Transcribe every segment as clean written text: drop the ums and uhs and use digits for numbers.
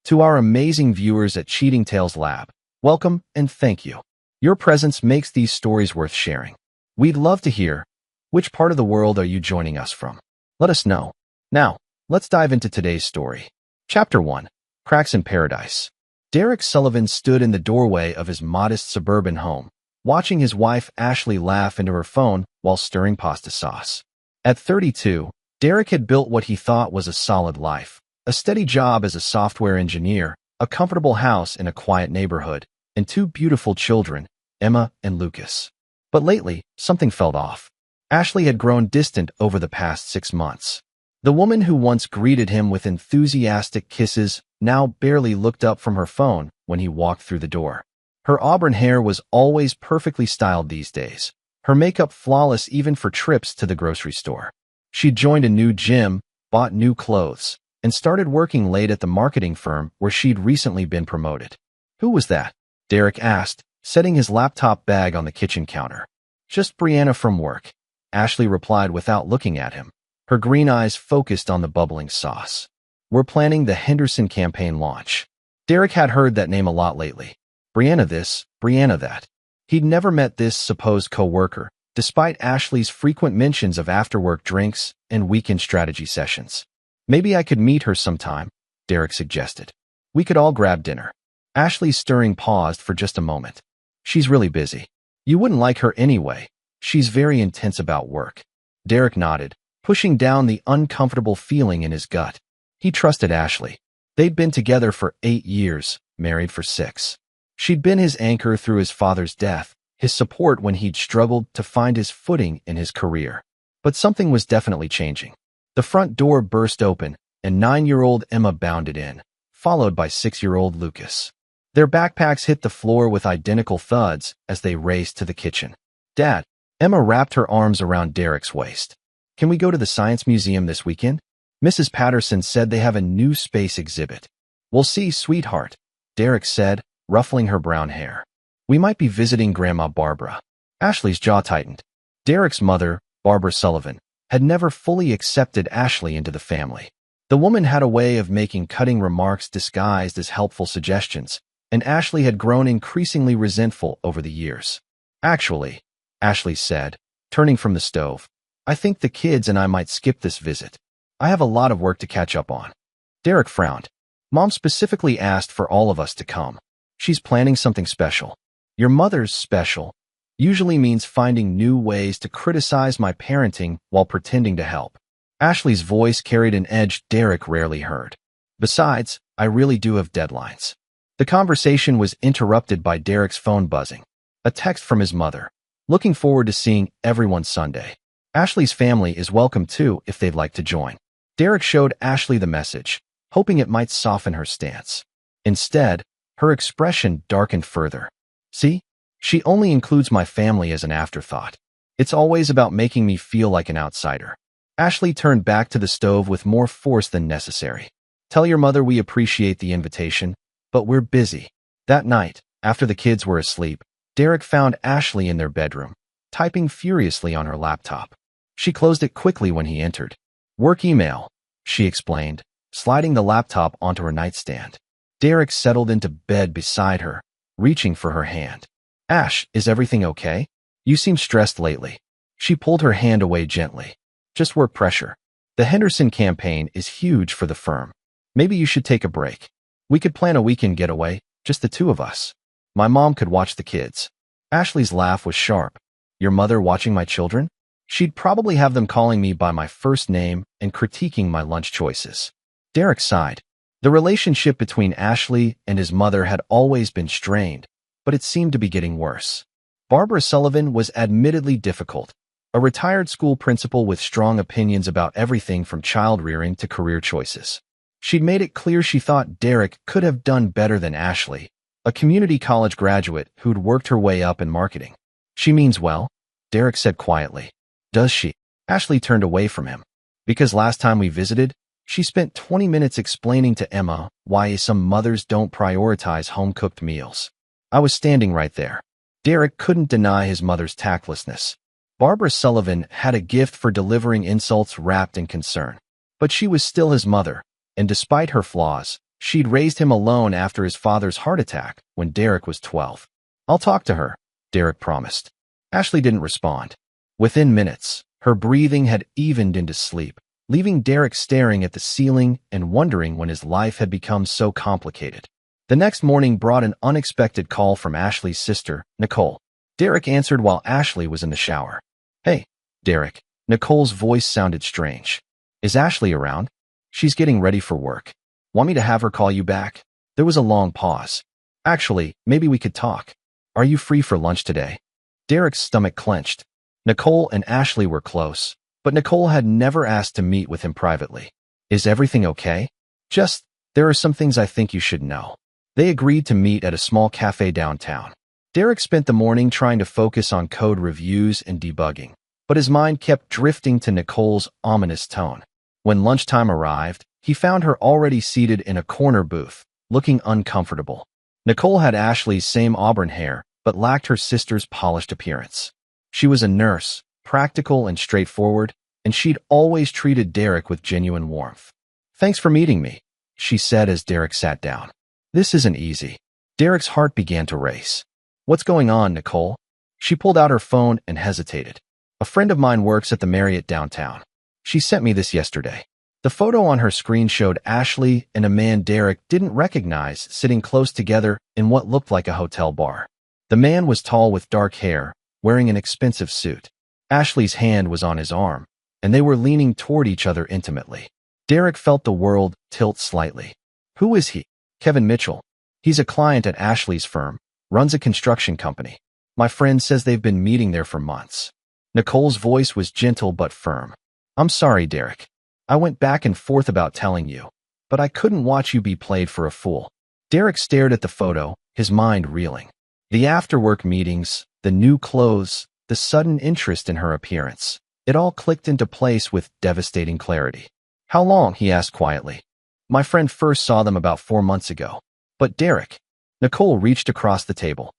To our amazing viewers at Cheating Tales Lab, welcome and thank you. Your presence makes these stories worth sharing. We'd love to hear, which part of the world are you joining us from? Let us know. Now, let's dive into today's story. Chapter 1. Cracks in Paradise. Derek Sullivan stood in the doorway of his modest suburban home, watching his wife Ashley laugh into her phone while stirring pasta sauce. At 32, Derek had built what he thought was a solid life. A steady job as a software engineer, a comfortable house in a quiet neighborhood, and two beautiful children, Emma and Lucas. But lately, something felt off. Ashley had grown distant over the past 6 months. The woman who once greeted him with enthusiastic kisses now barely looked up from her phone when he walked through the door. Her auburn hair was always perfectly styled these days, her makeup flawless even for trips to the grocery store. She'd joined a new gym, bought new clothes, and started working late at the marketing firm where she'd recently been promoted. Who was that? Derek asked, setting his laptop bag on the kitchen counter. Just Brianna from work, Ashley replied without looking at him, her green eyes focused on the bubbling sauce. We're planning the Henderson campaign launch. Derek had heard that name a lot lately. Brianna this, Brianna that. He'd never met this supposed co-worker, despite Ashley's frequent mentions of after-work drinks and weekend strategy sessions. Maybe I could meet her sometime, Derek suggested. We could all grab dinner. Ashley's stirring paused for just a moment. She's really busy. You wouldn't like her anyway. She's very intense about work. Derek nodded, pushing down the uncomfortable feeling in his gut. He trusted Ashley. They'd been together for 8 years, married for 6. She'd been his anchor through his father's death, his support when he'd struggled to find his footing in his career. But something was definitely changing. The front door burst open, and 9-year-old Emma bounded in, followed by 6-year-old Lucas. Their backpacks hit the floor with identical thuds as they raced to the kitchen. Dad, Emma wrapped her arms around Derek's waist. Can we go to the Science Museum this weekend? Mrs. Patterson said they have a new space exhibit. We'll see, sweetheart, Derek said, ruffling her brown hair. We might be visiting Grandma Barbara. Ashley's jaw tightened. Derek's mother, Barbara Sullivan, had never fully accepted Ashley into the family. The woman had a way of making cutting remarks disguised as helpful suggestions, and Ashley had grown increasingly resentful over the years. Actually, Ashley said, turning from the stove, I think the kids and I might skip this visit. I have a lot of work to catch up on. Derek frowned. Mom specifically asked for all of us to come. She's planning something special. Your mother's special usually means finding new ways to criticize my parenting while pretending to help. Ashley's voice carried an edge Derek rarely heard. Besides, I really do have deadlines. The conversation was interrupted by Derek's phone buzzing. A text from his mother. Looking forward to seeing everyone Sunday. Ashley's family is welcome too if they'd like to join. Derek showed Ashley the message, hoping it might soften her stance. Instead, her expression darkened further. See? She only includes my family as an afterthought. It's always about making me feel like an outsider. Ashley turned back to the stove with more force than necessary. Tell your mother we appreciate the invitation, but we're busy. That night, after the kids were asleep, Derek found Ashley in their bedroom, typing furiously on her laptop. She closed it quickly when he entered. Work email, she explained, sliding the laptop onto her nightstand. Derek settled into bed beside her, reaching for her hand. Ash, is everything okay? You seem stressed lately. She pulled her hand away gently. Just work pressure. The Henderson campaign is huge for the firm. Maybe you should take a break. We could plan a weekend getaway, just the two of us. My mom could watch the kids. Ashley's laugh was sharp. Your mother watching my children? She'd probably have them calling me by my first name and critiquing my lunch choices. Derek sighed. The relationship between Ashley and his mother had always been strained, but it seemed to be getting worse. Barbara Sullivan was admittedly difficult, a retired school principal with strong opinions about everything from child rearing to career choices. She'd made it clear she thought Derek could have done better than Ashley, a community college graduate who'd worked her way up in marketing. She means well, Derek said quietly. Does she? Ashley turned away from him. Because last time we visited, she spent 20 minutes explaining to Emma why some mothers don't prioritize home-cooked meals. I was standing right there. Derek couldn't deny his mother's tactlessness. Barbara Sullivan had a gift for delivering insults wrapped in concern. But she was still his mother, and despite her flaws, She'd raised him alone after his father's heart attack when Derek was 12. "I'll talk to her," Derek promised. Ashley didn't respond. Within minutes, her breathing had evened into sleep, leaving Derek staring at the ceiling and wondering when his life had become so complicated. The next morning brought an unexpected call from Ashley's sister, Nicole. Derek answered while Ashley was in the shower. "Hey, Derek." Nicole's voice sounded strange. "Is Ashley around? She's getting ready for work. Want me to have her call you back?" There was a long pause. "Actually, maybe we could talk. Are you free for lunch today?" Derek's stomach clenched. Nicole and Ashley were close, but Nicole had never asked to meet with him privately. "Is everything okay?" There are some things I think you should know." They agreed to meet at a small cafe downtown. Derek spent the morning trying to focus on code reviews and debugging, but his mind kept drifting to Nicole's ominous tone. When lunchtime arrived, he found her already seated in a corner booth, looking uncomfortable. Nicole had Ashley's same auburn hair, but lacked her sister's polished appearance. She was a nurse, practical and straightforward, and she'd always treated Derek with genuine warmth. "Thanks for meeting me," she said as Derek sat down. "This isn't easy." Derek's heart began to race. "What's going on, Nicole?" She pulled out her phone and hesitated. "A friend of mine works at the Marriott downtown. She sent me this yesterday." The photo on her screen showed Ashley and a man Derek didn't recognize sitting close together in what looked like a hotel bar. The man was tall with dark hair, wearing an expensive suit. Ashley's hand was on his arm, and they were leaning toward each other intimately. Derek felt the world tilt slightly. "Who is he?" "Kevin Mitchell. He's a client at Ashley's firm, runs a construction company. My friend says they've been meeting there for months." Nicole's voice was gentle but firm. "I'm sorry, Derek. I went back and forth about telling you, but I couldn't watch you be played for a fool." Derek stared at the photo, his mind reeling. The after-work meetings, the new clothes, the sudden interest in her appearance. It all clicked into place with devastating clarity. "How long?" he asked quietly. "My friend first saw them about 4 months ago." "But Derek." Nicole reached across the table.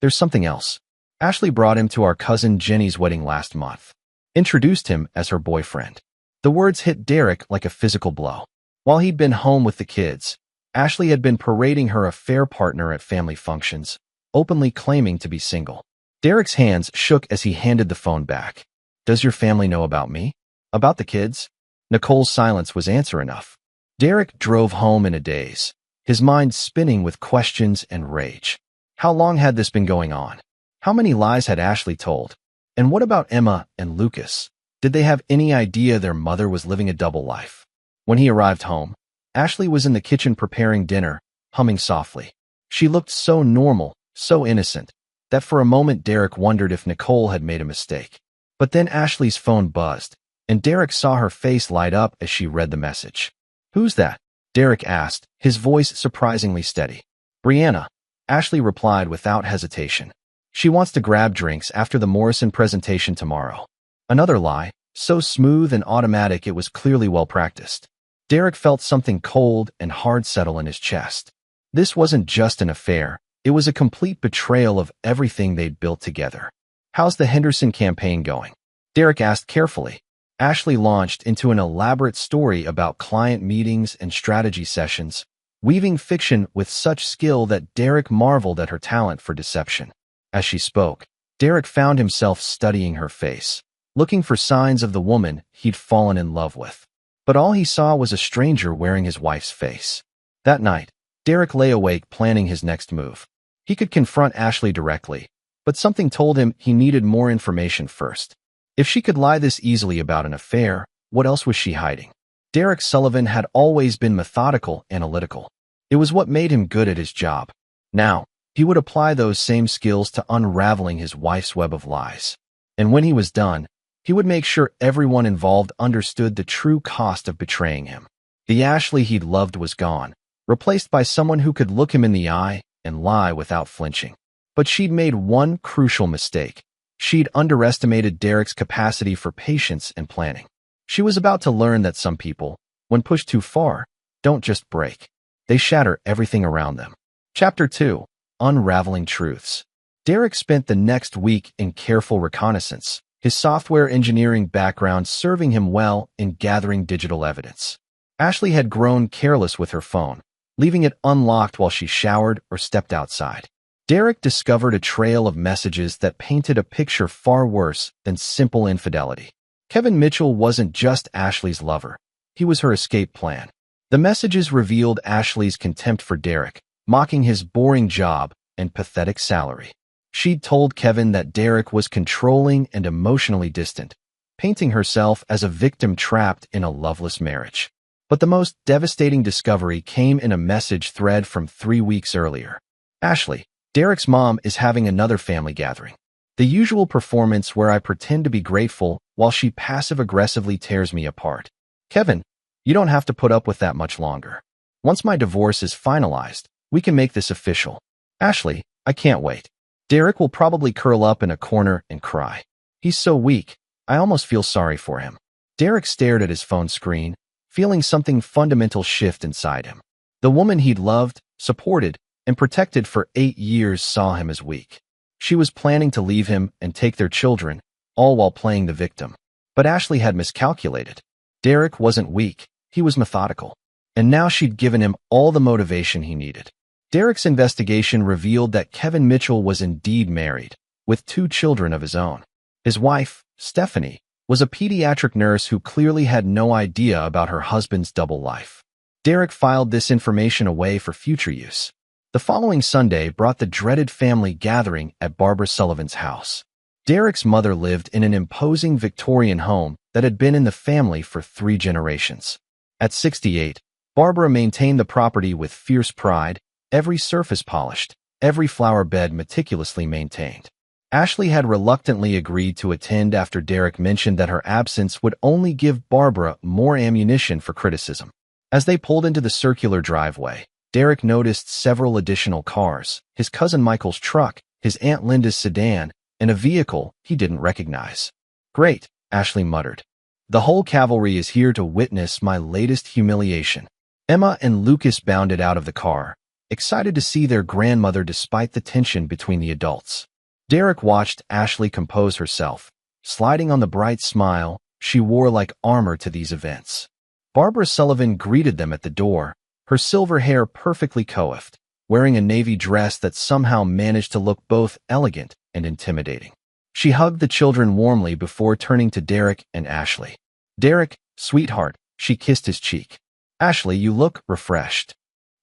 "There's something else. Ashley brought him to our cousin Jenny's wedding last month. Introduced him as her boyfriend." The words hit Derek like a physical blow. While he'd been home with the kids, Ashley had been parading her affair partner at family functions, openly claiming to be single. Derek's hands shook as he handed the phone back. "Does your family know about me? About the kids?" Nicole's silence was answer enough. Derek drove home in a daze, his mind spinning with questions and rage. How long had this been going on? How many lies had Ashley told? And what about Emma and Lucas? Did they have any idea their mother was living a double life? When he arrived home, Ashley was in the kitchen preparing dinner, humming softly. She looked so normal, so innocent, that for a moment Derek wondered if Nicole had made a mistake. But then Ashley's phone buzzed, and Derek saw her face light up as she read the message. "Who's that?" Derek asked, his voice surprisingly steady. "Brianna," Ashley replied without hesitation. "She wants to grab drinks after the Morrison presentation tomorrow." Another lie, so smooth and automatic it was clearly well practiced. Derek felt something cold and hard settle in his chest. This wasn't just an affair, it was a complete betrayal of everything they'd built together. "How's the Henderson campaign going?" Derek asked carefully. Ashley launched into an elaborate story about client meetings and strategy sessions, weaving fiction with such skill that Derek marveled at her talent for deception. As she spoke, Derek found himself studying her face, looking for signs of the woman he'd fallen in love with. But all he saw was a stranger wearing his wife's face. That night, Derek lay awake planning his next move. He could confront Ashley directly, but something told him he needed more information first. If she could lie this easily about an affair, what else was she hiding? Derek Sullivan had always been methodical, analytical. It was what made him good at his job. Now, he would apply those same skills to unraveling his wife's web of lies. And when he was done, he would make sure everyone involved understood the true cost of betraying him. The Ashley he'd loved was gone, replaced by someone who could look him in the eye and lie without flinching. But she'd made one crucial mistake. She'd underestimated Derek's capacity for patience and planning. She was about to learn that some people, when pushed too far, don't just break. They shatter everything around them. Chapter 2. Unraveling Truths. Derek spent the next week in careful reconnaissance, his software engineering background serving him well in gathering digital evidence. Ashley had grown careless with her phone, leaving it unlocked while she showered or stepped outside. Derek discovered a trail of messages that painted a picture far worse than simple infidelity. Kevin Mitchell wasn't just Ashley's lover. He was her escape plan. The messages revealed Ashley's contempt for Derek, mocking his boring job and pathetic salary. She'd told Kevin that Derek was controlling and emotionally distant, painting herself as a victim trapped in a loveless marriage. But the most devastating discovery came in a message thread from 3 weeks earlier. Ashley, Derek's mom is having another family gathering. The usual performance where I pretend to be grateful while she passive-aggressively tears me apart. Kevin, you don't have to put up with that much longer. Once my divorce is finalized, we can make this official. Ashley, I can't wait. Derek will probably curl up in a corner and cry. He's so weak, I almost feel sorry for him. Derek stared at his phone screen, feeling something fundamental shift inside him. The woman he'd loved, supported, and protected for 8 years saw him as weak. She was planning to leave him and take their children, all while playing the victim. But Ashley had miscalculated. Derek wasn't weak, he was methodical. And now she'd given him all the motivation he needed. Derek's investigation revealed that Kevin Mitchell was indeed married, with 2 children of his own. His wife, Stephanie, was a pediatric nurse who clearly had no idea about her husband's double life. Derek filed this information away for future use. The following Sunday brought the dreaded family gathering at Barbara Sullivan's house. Derek's mother lived in an imposing Victorian home that had been in the family for 3 generations. At 68, Barbara maintained the property with fierce pride, every surface polished, every flower bed meticulously maintained. Ashley had reluctantly agreed to attend after Derek mentioned that her absence would only give Barbara more ammunition for criticism. As they pulled into the circular driveway, Derek noticed several additional cars, his cousin Michael's truck, his Aunt Linda's sedan, and a vehicle he didn't recognize. Great, Ashley muttered. The whole cavalry is here to witness my latest humiliation. Emma and Lucas bounded out of the car, excited to see their grandmother despite the tension between the adults. Derek watched Ashley compose herself, sliding on the bright smile she wore like armor to these events. Barbara Sullivan greeted them at the door, her silver hair perfectly coiffed, wearing a navy dress that somehow managed to look both elegant and intimidating. She hugged the children warmly before turning to Derek and Ashley. Derek, sweetheart, she kissed his cheek. Ashley, you look refreshed.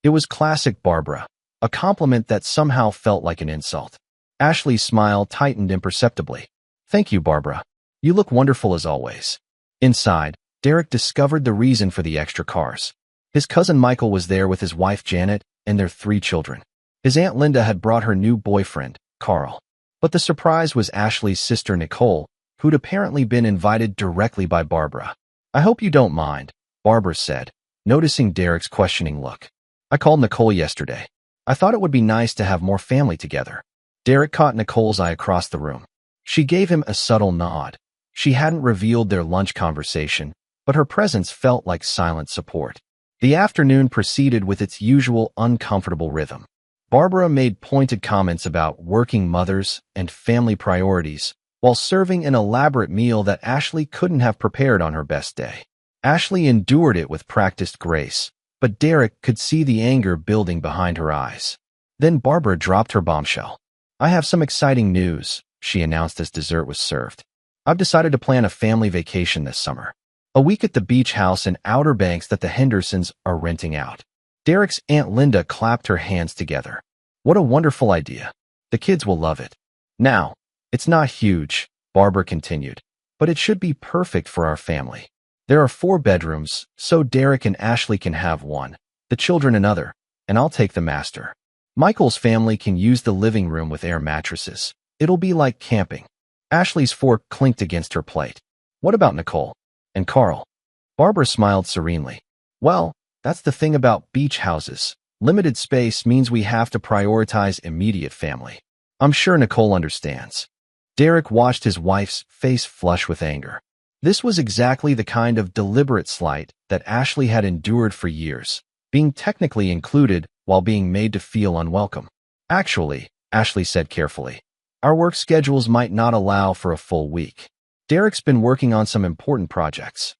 It was classic Barbara, a compliment that somehow felt like an insult. Ashley's smile tightened imperceptibly. Thank you, Barbara. You look wonderful as always. Inside, Derek discovered the reason for the extra cars. His cousin Michael was there with his wife Janet and their 3 children. His Aunt Linda had brought her new boyfriend, Carl. But the surprise was Ashley's sister Nicole, who'd apparently been invited directly by Barbara. I hope you don't mind, Barbara said, noticing Derek's questioning look. I called Nicole yesterday. I thought it would be nice to have more family together. Derek caught Nicole's eye across the room. She gave him a subtle nod. She hadn't revealed their lunch conversation, but her presence felt like silent support. The afternoon proceeded with its usual uncomfortable rhythm. Barbara made pointed comments about working mothers and family priorities while serving an elaborate meal that Ashley couldn't have prepared on her best day. Ashley endured it with practiced grace, but Derek could see the anger building behind her eyes. Then Barbara dropped her bombshell. I have some exciting news, she announced as dessert was served. I've decided to plan a family vacation this summer. A week at the beach house in Outer Banks that the Hendersons are renting out. Derek's Aunt Linda clapped her hands together. What a wonderful idea. The kids will love it. Now, it's not huge, Barbara continued, but it should be perfect for our family. There are 4 bedrooms, so Derek and Ashley can have one, the children another, and I'll take the master. Michael's family can use the living room with air mattresses. It'll be like camping. Ashley's fork clinked against her plate. What about Nicole? And Carl? Barbara smiled serenely. Well, that's the thing about beach houses. Limited space means we have to prioritize immediate family. I'm sure Nicole understands. Derek watched his wife's face flush with anger. This was exactly the kind of deliberate slight that Ashley had endured for years, being technically included while being made to feel unwelcome. Actually, Ashley said carefully, our work schedules might not allow for a full week. Derek's been working on some important projects.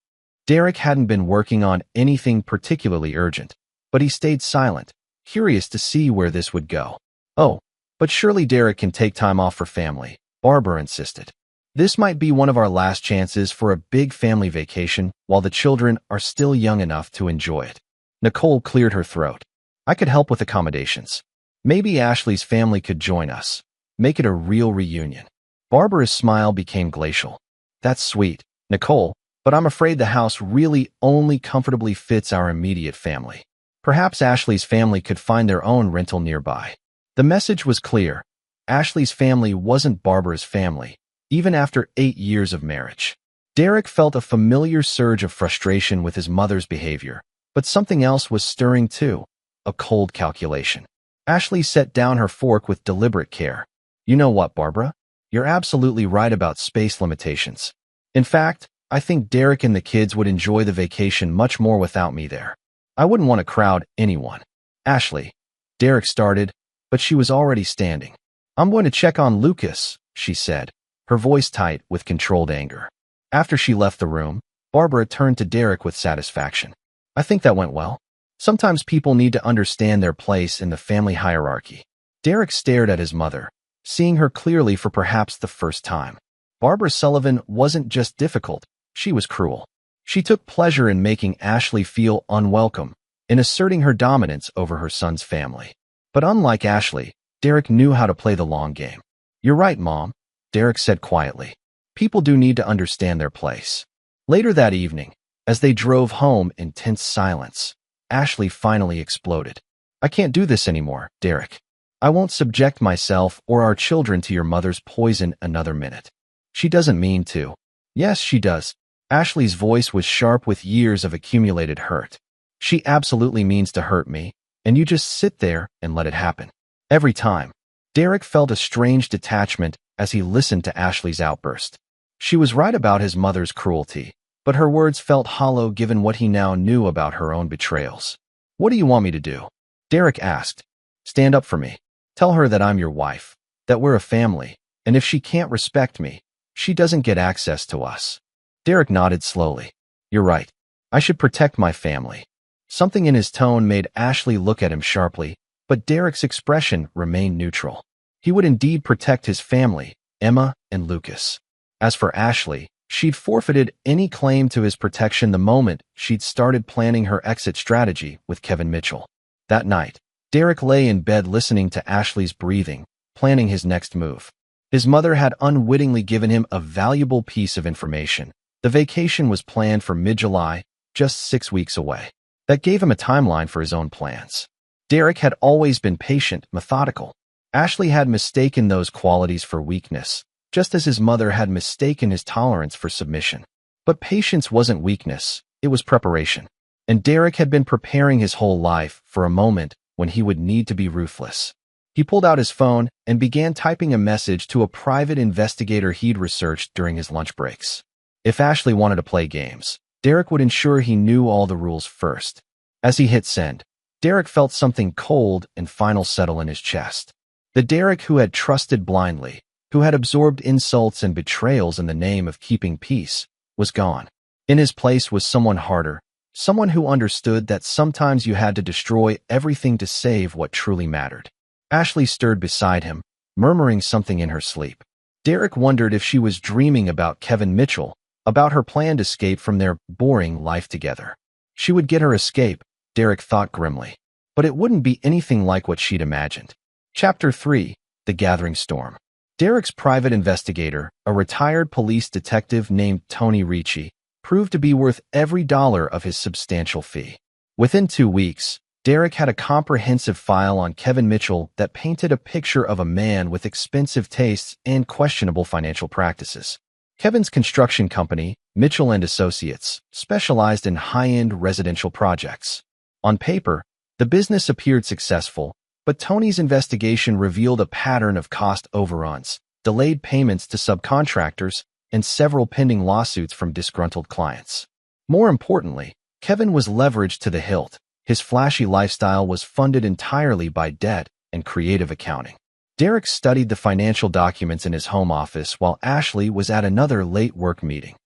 Derek hadn't been working on anything particularly urgent, but he stayed silent, curious to see where this would go. Oh, but surely Derek can take time off for family, Barbara insisted. This might be one of our last chances for a big family vacation while the children are still young enough to enjoy it. Nicole cleared her throat. I could help with accommodations. Maybe Ashley's family could join us. Make it a real reunion. Barbara's smile became glacial. That's sweet, Nicole, but I'm afraid the house really only comfortably fits our immediate family. Perhaps Ashley's family could find their own rental nearby. The message was clear. Ashley's family wasn't Barbara's family, even after 8 years of marriage. Derek felt a familiar surge of frustration with his mother's behavior, but something else was stirring too, a cold calculation. Ashley set down her fork with deliberate care. You know what, Barbara? You're absolutely right about space limitations. In fact, I think Derek and the kids would enjoy the vacation much more without me there. I wouldn't want to crowd anyone. Ashley, Derek started, but she was already standing. I'm going to check on Lucas, she said, her voice tight with controlled anger. After she left the room, Barbara turned to Derek with satisfaction. I think that went well. Sometimes people need to understand their place in the family hierarchy. Derek stared at his mother, seeing her clearly for perhaps the first time. Barbara Sullivan wasn't just difficult, she was cruel. She took pleasure in making Ashley feel unwelcome, in asserting her dominance over her son's family. But unlike Ashley, Derek knew how to play the long game. You're right, Mom, Derek said quietly. People do need to understand their place. Later that evening, as they drove home in tense silence, Ashley finally exploded. I can't do this anymore, Derek. I won't subject myself or our children to your mother's poison another minute. She doesn't mean to. Yes, she does. Ashley's voice was sharp with years of accumulated hurt. She absolutely means to hurt me, and you just sit there and let it happen. Every time. Derek felt a strange detachment as he listened to Ashley's outburst. She was right about his mother's cruelty, but her words felt hollow given what he now knew about her own betrayals. What do you want me to do? Derek asked. Stand up for me. Tell her that I'm your wife, that we're a family, and if she can't respect me, she doesn't get access to us. Derek nodded slowly. You're right. I should protect my family. Something in his tone made Ashley look at him sharply, but Derek's expression remained neutral. He would indeed protect his family, Emma and Lucas. As for Ashley, she'd forfeited any claim to his protection the moment she'd started planning her exit strategy with Kevin Mitchell. That night, Derek lay in bed listening to Ashley's breathing, planning his next move. His mother had unwittingly given him a valuable piece of information. The vacation was planned for mid-July, just 6 weeks away. That gave him a timeline for his own plans. Derek had always been patient, methodical. Ashley had mistaken those qualities for weakness, just as his mother had mistaken his tolerance for submission. But patience wasn't weakness, it was preparation. And Derek had been preparing his whole life for a moment when he would need to be ruthless. He pulled out his phone and began typing a message to a private investigator he'd researched during his lunch breaks. If Ashley wanted to play games, Derek would ensure he knew all the rules first. As he hit send, Derek felt something cold and final settle in his chest. The Derek who had trusted blindly, who had absorbed insults and betrayals in the name of keeping peace, was gone. In his place was someone harder, someone who understood that sometimes you had to destroy everything to save what truly mattered. Ashley stirred beside him, murmuring something in her sleep. Derek wondered if she was dreaming about Kevin Mitchell, about her planned escape from their boring life together. She would get her escape, Derek thought grimly, but it wouldn't be anything like what she'd imagined. Chapter 3, The Gathering Storm. Derek's private investigator, a retired police detective named Tony Ricci, proved to be worth every dollar of his substantial fee. Within 2 weeks, Derek had a comprehensive file on Kevin Mitchell that painted a picture of a man with expensive tastes and questionable financial practices. Kevin's construction company, Mitchell & Associates, specialized in high-end residential projects. On paper, the business appeared successful, but Tony's investigation revealed a pattern of cost overruns, delayed payments to subcontractors, and several pending lawsuits from disgruntled clients. More importantly, Kevin was leveraged to the hilt. His flashy lifestyle was funded entirely by debt and creative accounting. Derek studied the financial documents in his home office while Ashley was at another late work meeting.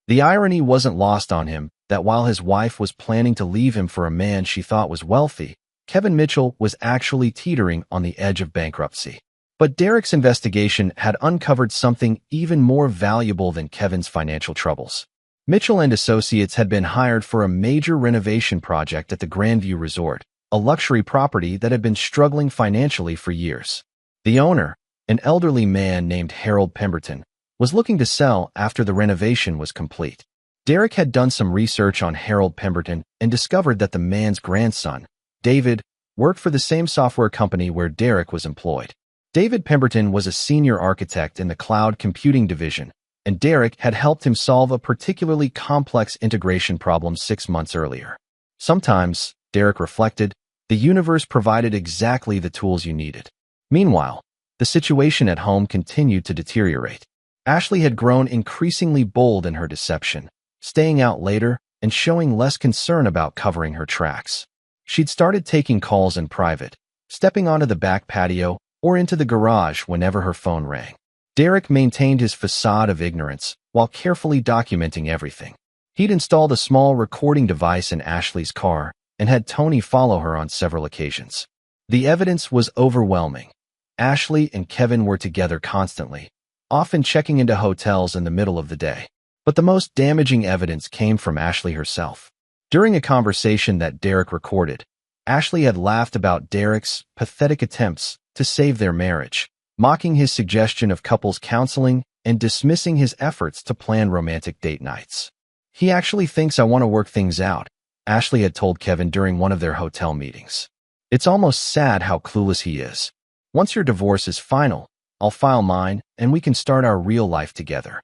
The irony wasn't lost on him that while his wife was planning to leave him for a man she thought was wealthy, Kevin Mitchell was actually teetering on the edge of bankruptcy. But Derek's investigation had uncovered something even more valuable than Kevin's financial troubles. Mitchell and Associates had been hired for a major renovation project at the Grandview Resort, a luxury property that had been struggling financially for years. The owner, an elderly man named Harold Pemberton, was looking to sell after the renovation was complete. Derek had done some research on Harold Pemberton and discovered that the man's grandson, David, worked for the same software company where Derek was employed. David Pemberton was a senior architect in the cloud computing division, and Derek had helped him solve a particularly complex integration problem 6 months earlier. Sometimes, Derek reflected, the universe provided exactly the tools you needed. Meanwhile, the situation at home continued to deteriorate. Ashley had grown increasingly bold in her deception, staying out later and showing less concern about covering her tracks. She'd started taking calls in private, stepping onto the back patio or into the garage whenever her phone rang. Derek maintained his facade of ignorance while carefully documenting everything. He'd installed a small recording device in Ashley's car and had Tony follow her on several occasions. The evidence was overwhelming. Ashley and Kevin were together constantly, often checking into hotels in the middle of the day. But the most damaging evidence came from Ashley herself. During a conversation that Derek recorded, Ashley had laughed about Derek's pathetic attempts to save their marriage, mocking his suggestion of couples counseling and dismissing his efforts to plan romantic date nights. "He actually thinks I want to work things out," Ashley had told Kevin during one of their hotel meetings. "It's almost sad how clueless he is. Once your divorce is final, I'll file mine and we can start our real life together."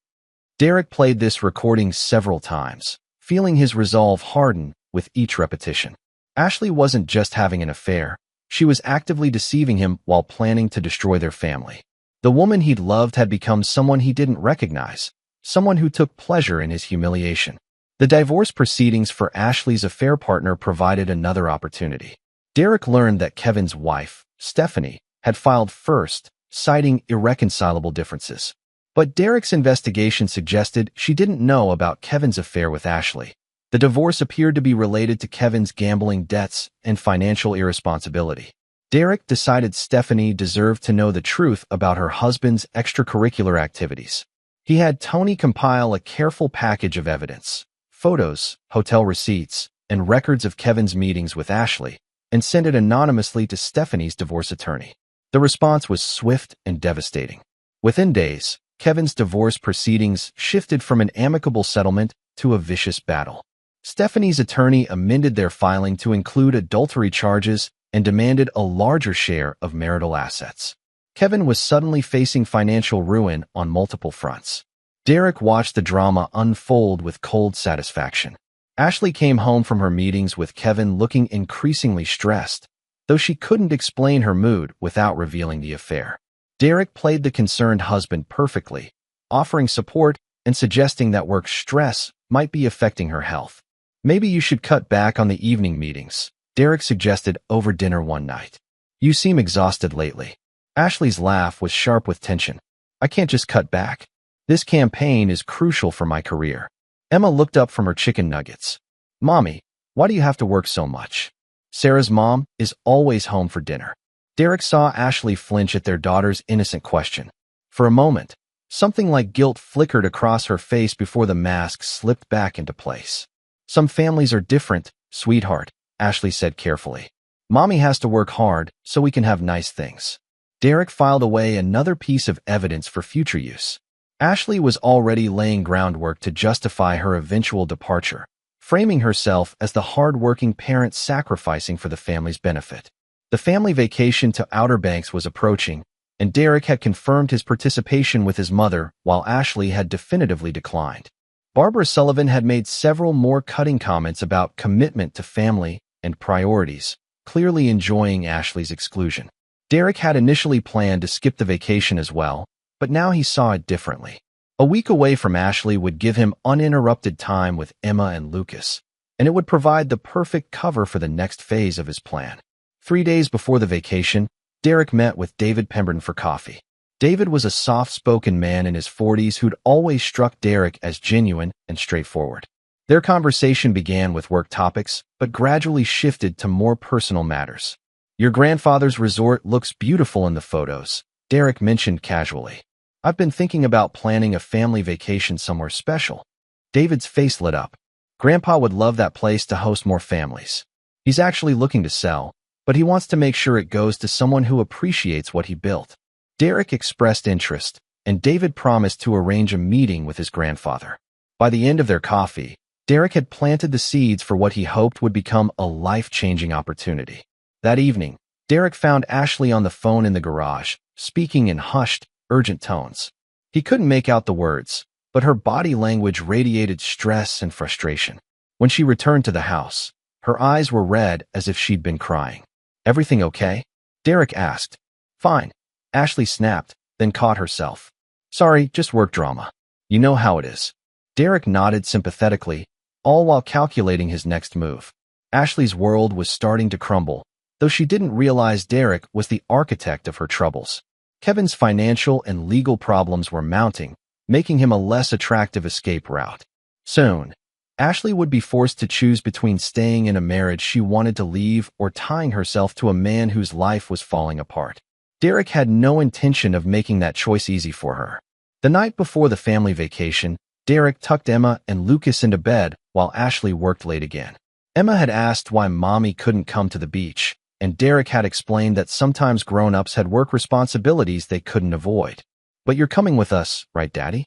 Derek played this recording several times, feeling his resolve harden with each repetition. Ashley wasn't just having an affair. She was actively deceiving him while planning to destroy their family. The woman he'd loved had become someone he didn't recognize, someone who took pleasure in his humiliation. The divorce proceedings for Ashley's affair partner provided another opportunity. Derek learned that Kevin's wife, Stephanie, had filed first, citing irreconcilable differences. But Derek's investigation suggested she didn't know about Kevin's affair with Ashley. The divorce appeared to be related to Kevin's gambling debts and financial irresponsibility. Derek decided Stephanie deserved to know the truth about her husband's extracurricular activities. He had Tony compile a careful package of evidence, photos, hotel receipts, and records of Kevin's meetings with Ashley, and send it anonymously to Stephanie's divorce attorney. The response was swift and devastating. Within days, Kevin's divorce proceedings shifted from an amicable settlement to a vicious battle. Stephanie's attorney amended their filing to include adultery charges and demanded a larger share of marital assets. Kevin was suddenly facing financial ruin on multiple fronts. Derek watched the drama unfold with cold satisfaction. Ashley came home from her meetings with Kevin looking increasingly stressed, though she couldn't explain her mood without revealing the affair. Derek played the concerned husband perfectly, offering support and suggesting that work stress might be affecting her health. "Maybe you should cut back on the evening meetings," Derek suggested over dinner one night. "You seem exhausted lately." Ashley's laugh was sharp with tension. "I can't just cut back. This campaign is crucial for my career." Emma looked up from her chicken nuggets. "Mommy, why do you have to work so much?" "Sarah's mom is always home for dinner." Derek saw Ashley flinch at their daughter's innocent question. For a moment, something like guilt flickered across her face before the mask slipped back into place. "Some families are different, sweetheart," Ashley said carefully. "Mommy has to work hard so we can have nice things." Derek filed away another piece of evidence for future use. Ashley was already laying groundwork to justify her eventual departure, framing herself as the hard-working parent sacrificing for the family's benefit. The family vacation to Outer Banks was approaching, and Derek had confirmed his participation with his mother while Ashley had definitively declined. Barbara Sullivan had made several more cutting comments about commitment to family and priorities, clearly enjoying Ashley's exclusion. Derek had initially planned to skip the vacation as well, but now he saw it differently. A week away from Ashley would give him uninterrupted time with Emma and Lucas, and it would provide the perfect cover for the next phase of his plan. 3 days before the vacation, Derek met with David Pemberton for coffee. David was a soft-spoken man in his 40s who'd always struck Derek as genuine and straightforward. Their conversation began with work topics, but gradually shifted to more personal matters. Your grandfather's resort looks beautiful in the photos, Derek mentioned casually. I've been thinking about planning a family vacation somewhere special. David's face lit up. Grandpa would love that place to host more families. He's actually looking to sell, but he wants to make sure it goes to someone who appreciates what he built. Derek expressed interest, and David promised to arrange a meeting with his grandfather. By the end of their coffee, Derek had planted the seeds for what he hoped would become a life-changing opportunity. That evening, Derek found Ashley on the phone in the garage, speaking in hushed, urgent tones. He couldn't make out the words, but her body language radiated stress and frustration. When she returned to the house, her eyes were red as if she'd been crying. "Everything okay?" Derek asked. "Fine," Ashley snapped, then caught herself. "Sorry, just work drama. You know how it is." Derek nodded sympathetically, all while calculating his next move. Ashley's world was starting to crumble, though she didn't realize Derek was the architect of her troubles. Kevin's financial and legal problems were mounting, making him a less attractive escape route. Soon, Ashley would be forced to choose between staying in a marriage she wanted to leave or tying herself to a man whose life was falling apart. Derek had no intention of making that choice easy for her. The night before the family vacation, Derek tucked Emma and Lucas into bed while Ashley worked late again. Emma had asked why Mommy couldn't come to the beach, and Derek had explained that sometimes grown-ups had work responsibilities they couldn't avoid. "But you're coming with us, right, Daddy?"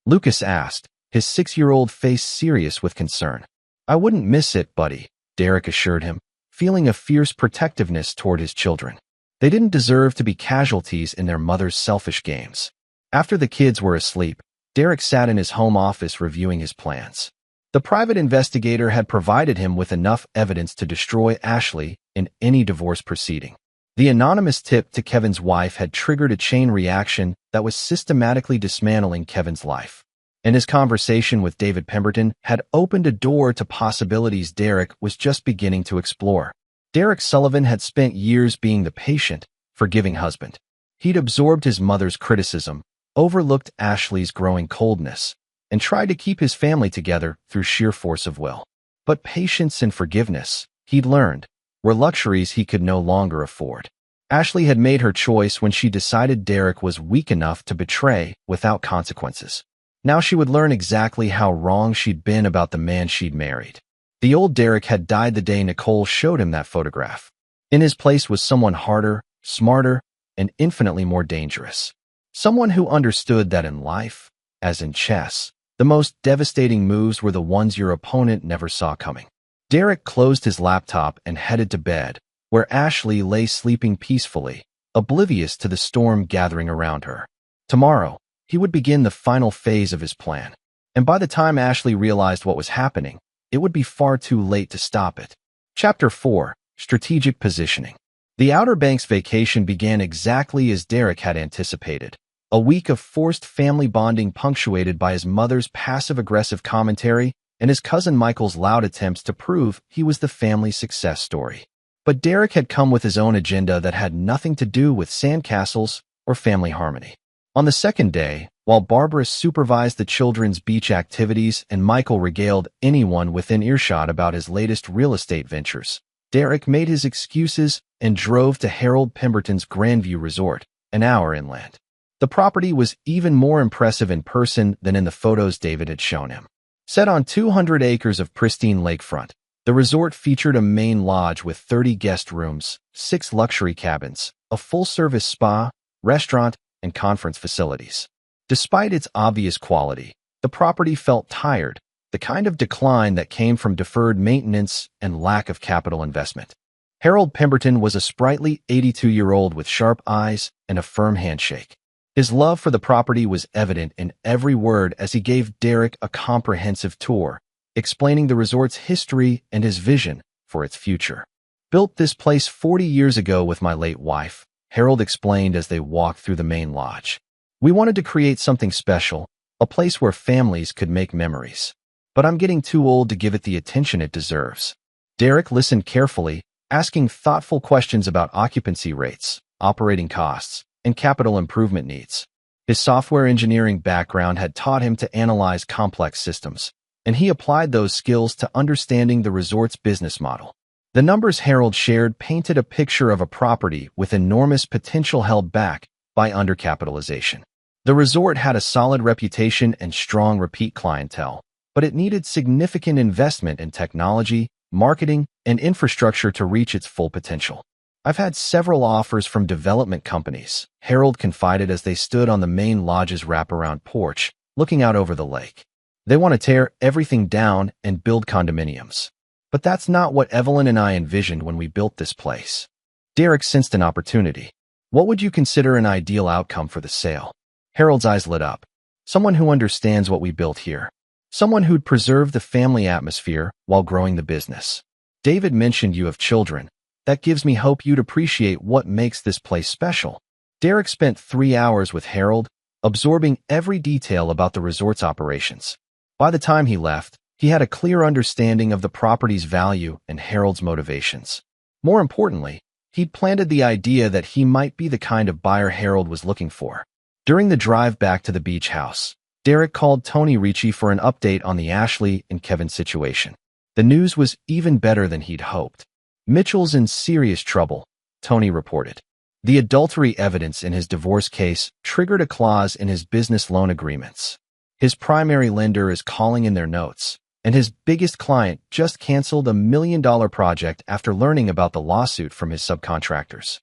Lucas asked, his 6-year-old face serious with concern. "I wouldn't miss it, buddy," Derek assured him, feeling a fierce protectiveness toward his children. They didn't deserve to be casualties in their mother's selfish games. After the kids were asleep, Derek sat in his home office reviewing his plans. The private investigator had provided him with enough evidence to destroy Ashley in any divorce proceeding. The anonymous tip to Kevin's wife had triggered a chain reaction that was systematically dismantling Kevin's life. And his conversation with David Pemberton had opened a door to possibilities Derek was just beginning to explore. Derek Sullivan had spent years being the patient, forgiving husband. He'd absorbed his mother's criticism, overlooked Ashley's growing coldness, and tried to keep his family together through sheer force of will. But patience and forgiveness, he'd learned, were luxuries he could no longer afford. Ashley had made her choice when she decided Derek was weak enough to betray without consequences. Now she would learn exactly how wrong she'd been about the man she'd married. The old Derek had died the day Nicole showed him that photograph. In his place was someone harder, smarter, and infinitely more dangerous. Someone who understood that in life, as in chess, the most devastating moves were the ones your opponent never saw coming. Derek closed his laptop and headed to bed, where Ashley lay sleeping peacefully, oblivious to the storm gathering around her. Tomorrow, he would begin the final phase of his plan. And by the time Ashley realized what was happening, it would be far too late to stop it. Chapter 4: Strategic Positioning. The Outer Banks vacation began exactly as Derek had anticipated. A week of forced family bonding punctuated by his mother's passive-aggressive commentary and his cousin Michael's loud attempts to prove he was the family's success story. But Derek had come with his own agenda that had nothing to do with sandcastles or family harmony. On the second day, while Barbara supervised the children's beach activities and Michael regaled anyone within earshot about his latest real estate ventures, Derek made his excuses and drove to Harold Pemberton's Grandview Resort, an hour inland. The property was even more impressive in person than in the photos David had shown him. Set on 200 acres of pristine lakefront, the resort featured a main lodge with 30 guest rooms, 6 luxury cabins, a full-service spa, restaurant, and conference facilities. Despite its obvious quality, the property felt tired, the kind of decline that came from deferred maintenance and lack of capital investment. Harold Pemberton was a sprightly 82-year-old with sharp eyes and a firm handshake. His love for the property was evident in every word as he gave Derek a comprehensive tour, explaining the resort's history and his vision for its future. "Built this place 40 years ago with my late wife," Harold explained as they walked through the main lodge. "We wanted to create something special, a place where families could make memories. But I'm getting too old to give it the attention it deserves." Derek listened carefully, asking thoughtful questions about occupancy rates, operating costs, and capital improvement needs. His software engineering background had taught him to analyze complex systems, and he applied those skills to understanding the resort's business model. The numbers Harold shared painted a picture of a property with enormous potential held back by undercapitalization. The resort had a solid reputation and strong repeat clientele, but it needed significant investment in technology, marketing, and infrastructure to reach its full potential. I've had several offers from development companies, Harold confided as they stood on the main lodge's wraparound porch, looking out over the lake. They want to tear everything down and build condominiums. But that's not what Evelyn and I envisioned when we built this place. Derek sensed an opportunity. What would you consider an ideal outcome for the sale? Harold's eyes lit up. Someone who understands what we built here. Someone who'd preserve the family atmosphere while growing the business. David mentioned you have children. That gives me hope you'd appreciate what makes this place special. Derek spent 3 hours with Harold, absorbing every detail about the resort's operations. By the time he left, he had a clear understanding of the property's value and Harold's motivations. More importantly, he'd planted the idea that he might be the kind of buyer Harold was looking for. During the drive back to the beach house, Derek called Tony Ricci for an update on the Ashley and Kevin situation. The news was even better than he'd hoped. Mitchell's in serious trouble, Tony reported. The adultery evidence in his divorce case triggered a clause in his business loan agreements. His primary lender is calling in their notes, and his biggest client just canceled a $1 million project after learning about the lawsuit from his subcontractors.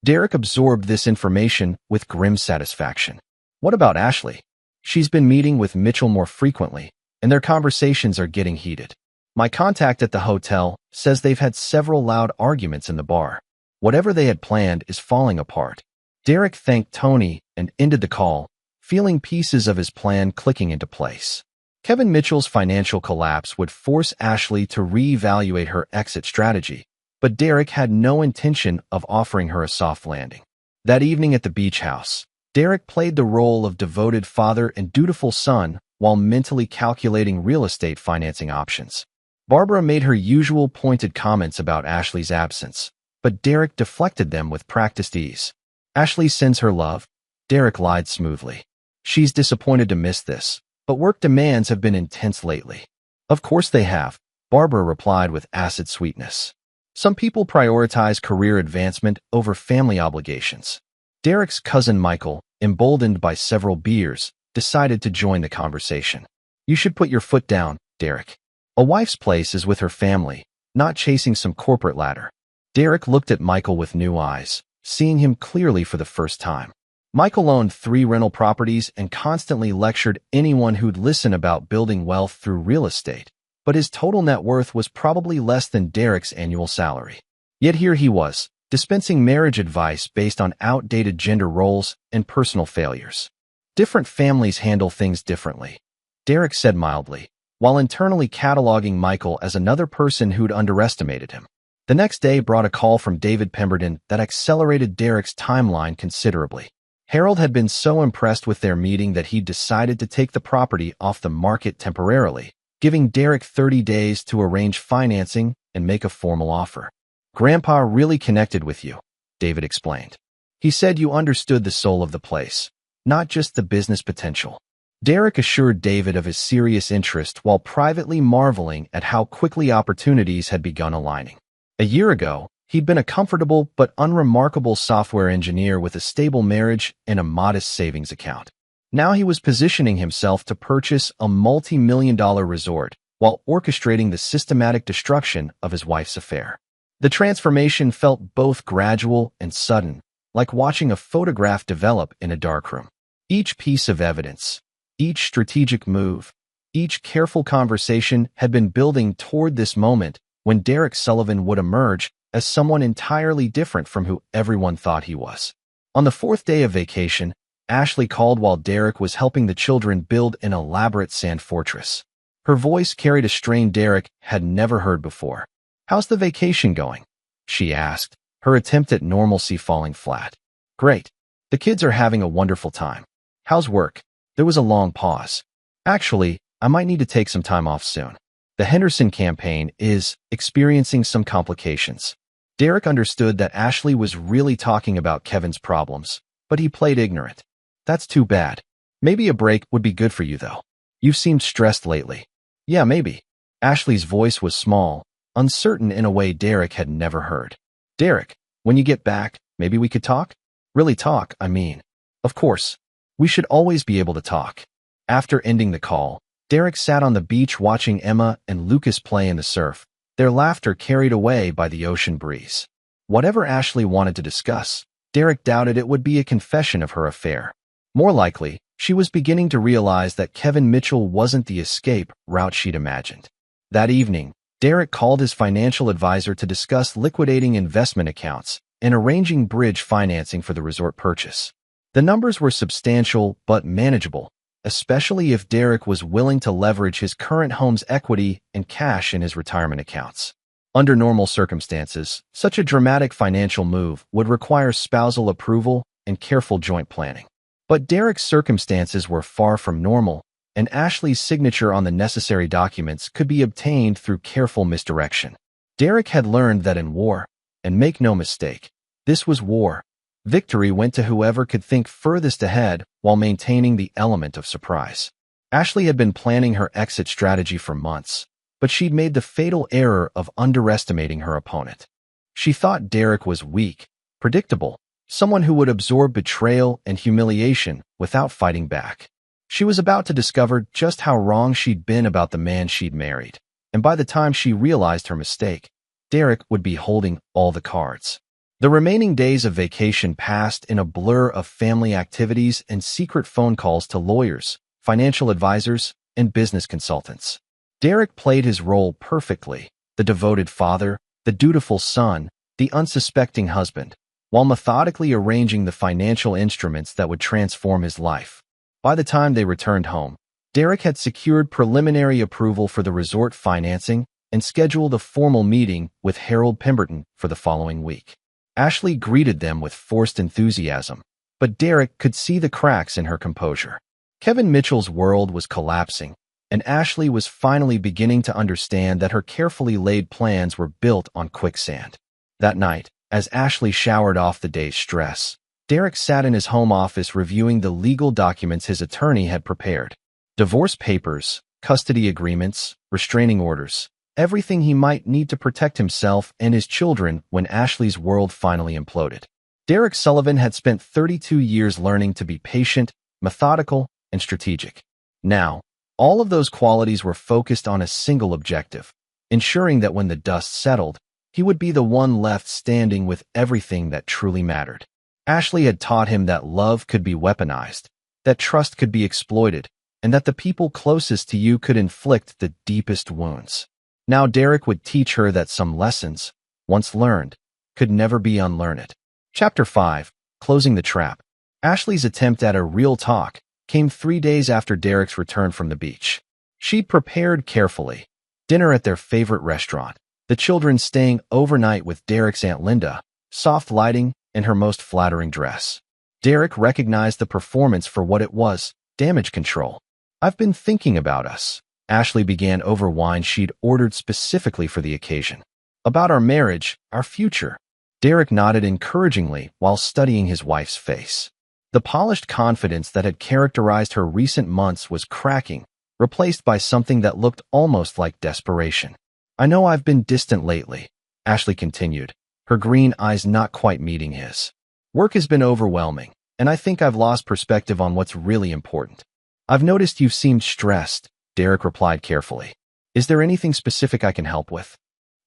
Derek absorbed this information with grim satisfaction. What about Ashley? She's been meeting with Mitchell more frequently, and their conversations are getting heated. My contact at the hotel says they've had several loud arguments in the bar. Whatever they had planned is falling apart. Derek thanked Tony and ended the call, feeling pieces of his plan clicking into place. Kevin Mitchell's financial collapse would force Ashley to reevaluate her exit strategy, but Derek had no intention of offering her a soft landing. That evening at the beach house, Derek played the role of devoted father and dutiful son while mentally calculating real estate financing options. Barbara made her usual pointed comments about Ashley's absence, but Derek deflected them with practiced ease. Ashley sends her love. Derek lied smoothly. She's disappointed to miss this, but work demands have been intense lately. Of course they have, Barbara replied with acid sweetness. Some people prioritize career advancement over family obligations. Derek's cousin Michael, emboldened by several beers, decided to join the conversation. You should put your foot down, Derek. A wife's place is with her family, not chasing some corporate ladder. Derek looked at Michael with new eyes, seeing him clearly for the first time. Michael owned 3 rental properties and constantly lectured anyone who'd listen about building wealth through real estate, but his total net worth was probably less than Derek's annual salary. Yet here he was, dispensing marriage advice based on outdated gender roles and personal failures. Different families handle things differently, Derek said mildly, while internally cataloging Michael as another person who'd underestimated him. The next day brought a call from David Pemberton that accelerated Derek's timeline considerably. Harold had been so impressed with their meeting that he'd decided to take the property off the market temporarily, giving Derek 30 days to arrange financing and make a formal offer. Grandpa really connected with you, David explained. He said you understood the soul of the place, not just the business potential. Derek assured David of his serious interest while privately marveling at how quickly opportunities had begun aligning. A year ago, he'd been a comfortable but unremarkable software engineer with a stable marriage and a modest savings account. Now he was positioning himself to purchase a multi-million-dollar resort while orchestrating the systematic destruction of his wife's affair. The transformation felt both gradual and sudden, like watching a photograph develop in a darkroom. Each piece of evidence, each strategic move, each careful conversation had been building toward this moment when Derek Sullivan would emerge as someone entirely different from who everyone thought he was. On the 4th day of vacation, Ashley called while Derek was helping the children build an elaborate sand fortress. Her voice carried a strain Derek had never heard before. "How's the vacation going?" she asked, her attempt at normalcy falling flat. "Great. The kids are having a wonderful time. How's work?" There was a long pause. "Actually, I might need to take some time off soon. The Henderson campaign is experiencing some complications." Derek understood that Ashley was really talking about Kevin's problems, but he played ignorant. "That's too bad. Maybe a break would be good for you, though. You've seemed stressed lately." Yeah, maybe. Ashley's voice was small, uncertain in a way Derek had never heard. Derek, when you get back, maybe we could talk? Really talk, I mean. Of course. We should always be able to talk. After ending the call, Derek sat on the beach watching Emma and Lucas play in the surf, their laughter carried away by the ocean breeze. Whatever Ashley wanted to discuss, Derek doubted it would be a confession of her affair. More likely, she was beginning to realize that Kevin Mitchell wasn't the escape route she'd imagined. That evening, Derek called his financial advisor to discuss liquidating investment accounts and arranging bridge financing for the resort purchase. The numbers were substantial but manageable, especially if Derek was willing to leverage his current home's equity and cash in his retirement accounts. Under normal circumstances, such a dramatic financial move would require spousal approval and careful joint planning. But Derek's circumstances were far from normal, and Ashley's signature on the necessary documents could be obtained through careful misdirection. Derek had learned that in war, and make no mistake, this was war, victory went to whoever could think furthest ahead while maintaining the element of surprise. Ashley had been planning her exit strategy for months, but she'd made the fatal error of underestimating her opponent. She thought Derek was weak, predictable, someone who would absorb betrayal and humiliation without fighting back. She was about to discover just how wrong she'd been about the man she'd married, and by the time she realized her mistake, Derek would be holding all the cards. The remaining days of vacation passed in a blur of family activities and secret phone calls to lawyers, financial advisors, and business consultants. Derek played his role perfectly, the devoted father, the dutiful son, the unsuspecting husband, while methodically arranging the financial instruments that would transform his life. By the time they returned home, Derek had secured preliminary approval for the resort financing and scheduled a formal meeting with Harold Pemberton for the following week. Ashley greeted them with forced enthusiasm, but Derek could see the cracks in her composure. Kevin Mitchell's world was collapsing, and Ashley was finally beginning to understand that her carefully laid plans were built on quicksand. That night, as Ashley showered off the day's stress, Derek sat in his home office reviewing the legal documents his attorney had prepared. Divorce papers, custody agreements, restraining orders, everything he might need to protect himself and his children when Ashley's world finally imploded. Derek Sullivan had spent 32 years learning to be patient, methodical, and strategic. Now, all of those qualities were focused on a single objective, ensuring that when the dust settled, he would be the one left standing with everything that truly mattered. Ashley had taught him that love could be weaponized, that trust could be exploited, and that the people closest to you could inflict the deepest wounds. Now Derek would teach her that some lessons, once learned, could never be unlearned. Chapter 5. Closing the Trap. Ashley's attempt at a real talk came 3 days after Derek's return from the beach. She'd prepared carefully, dinner at their favorite restaurant, the children staying overnight with Derek's Aunt Linda, soft lighting, and her most flattering dress. Derek recognized the performance for what it was, damage control. "I've been thinking about us," Ashley began over wine she'd ordered specifically for the occasion. "About our marriage, our future." Derek nodded encouragingly while studying his wife's face. The polished confidence that had characterized her recent months was cracking, replaced by something that looked almost like desperation. "I know I've been distant lately," Ashley continued, her green eyes not quite meeting his. "Work has been overwhelming, and I think I've lost perspective on what's really important." "I've noticed you've seemed stressed," Derek replied carefully. "Is there anything specific I can help with?"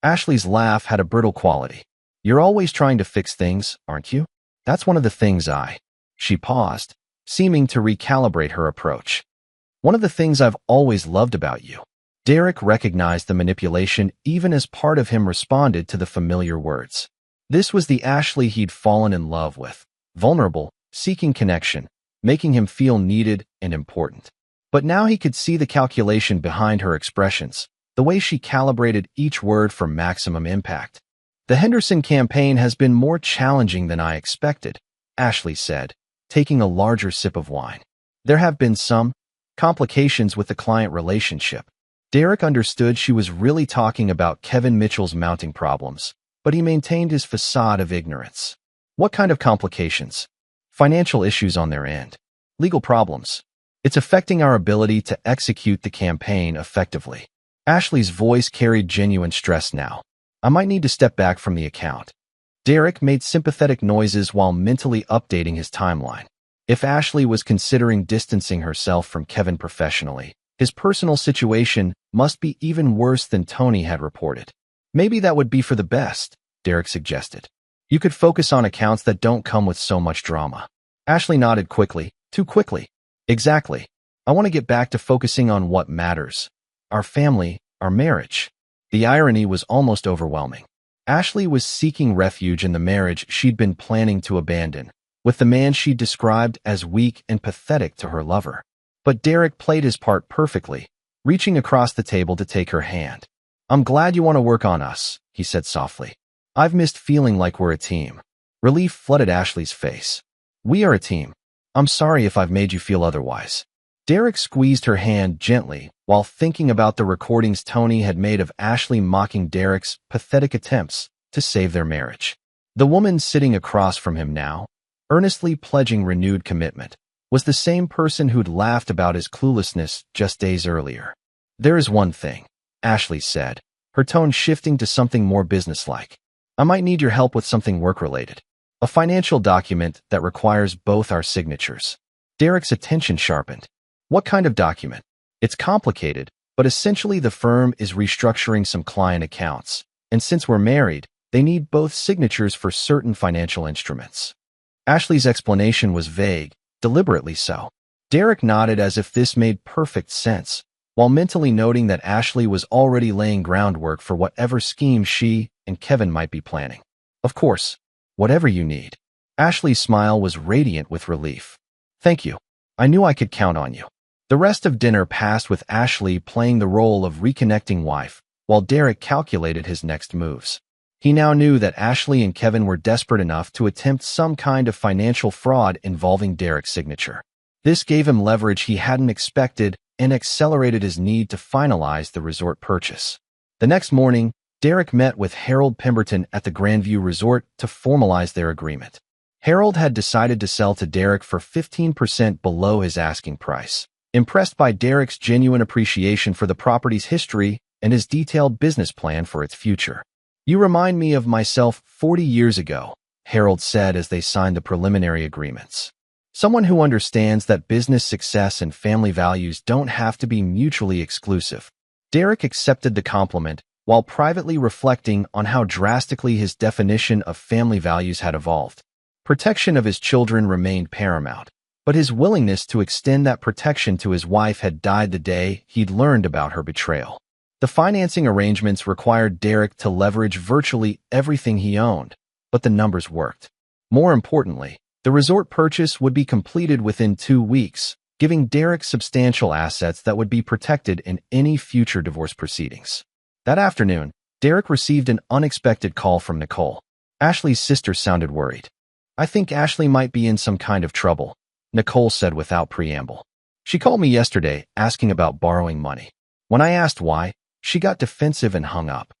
Ashley's laugh had a brittle quality. "You're always trying to fix things, aren't you? That's one of the things She paused, seeming to recalibrate her approach. "One of the things I've always loved about you." Derek recognized the manipulation even as part of him responded to the familiar words. This was the Ashley he'd fallen in love with, vulnerable, seeking connection, making him feel needed and important. But now he could see the calculation behind her expressions, the way she calibrated each word for maximum impact. "The Henderson campaign has been more challenging than I expected," Ashley said, taking a larger sip of wine. "There have been some complications with the client relationship." Derek understood she was really talking about Kevin Mitchell's mounting problems, but he maintained his facade of ignorance. "What kind of complications?" "Financial issues on their end. Legal problems." It's affecting our ability to execute the campaign effectively. Ashley's voice carried genuine stress now. I might need to step back from the account. Derek made sympathetic noises while mentally updating his timeline. If Ashley was considering distancing herself from Kevin professionally, his personal situation must be even worse than Tony had reported. Maybe that would be for the best, Derek suggested. You could focus on accounts that don't come with so much drama. Ashley nodded quickly, too quickly. Exactly. I want to get back to focusing on what matters. Our family, our marriage. The irony was almost overwhelming. Ashley was seeking refuge in the marriage she'd been planning to abandon, with the man she described as weak and pathetic to her lover. But Derek played his part perfectly, reaching across the table to take her hand. I'm glad you want to work on us, he said softly. I've missed feeling like we're a team. Relief flooded Ashley's face. We are a team. I'm sorry if I've made you feel otherwise. Derek squeezed her hand gently while thinking about the recordings Tony had made of Ashley mocking Derek's pathetic attempts to save their marriage. The woman sitting across from him now, earnestly pledging renewed commitment, was the same person who'd laughed about his cluelessness just days earlier. There is one thing, Ashley said, her tone shifting to something more businesslike. I might need your help with something work-related. A financial document that requires both our signatures. Derek's attention sharpened. What kind of document? It's complicated, but essentially the firm is restructuring some client accounts, and since we're married, they need both signatures for certain financial instruments. Ashley's explanation was vague, deliberately so. Derek nodded as if this made perfect sense, while mentally noting that Ashley was already laying groundwork for whatever scheme she and Kevin might be planning. Of course, whatever you need. Ashley's smile was radiant with relief. Thank you. I knew I could count on you. The rest of dinner passed with Ashley playing the role of reconnecting wife, while Derek calculated his next moves. He now knew that Ashley and Kevin were desperate enough to attempt some kind of financial fraud involving Derek's signature. This gave him leverage he hadn't expected and accelerated his need to finalize the resort purchase. The next morning, Derek met with Harold Pemberton at the Grandview Resort to formalize their agreement. Harold had decided to sell to Derek for 15% below his asking price. Impressed by Derek's genuine appreciation for the property's history and his detailed business plan for its future. You remind me of myself 40 years ago, Harold said as they signed the preliminary agreements. Someone who understands that business success and family values don't have to be mutually exclusive. Derek accepted the compliment while privately reflecting on how drastically his definition of family values had evolved. Protection of his children remained paramount, but his willingness to extend that protection to his wife had died the day he'd learned about her betrayal. The financing arrangements required Derek to leverage virtually everything he owned, but the numbers worked. More importantly, the resort purchase would be completed within 2 weeks, giving Derek substantial assets that would be protected in any future divorce proceedings. That afternoon, Derek received an unexpected call from Nicole. Ashley's sister sounded worried. I think Ashley might be in some kind of trouble, Nicole said without preamble. She called me yesterday asking about borrowing money. When I asked why, she got defensive and hung up.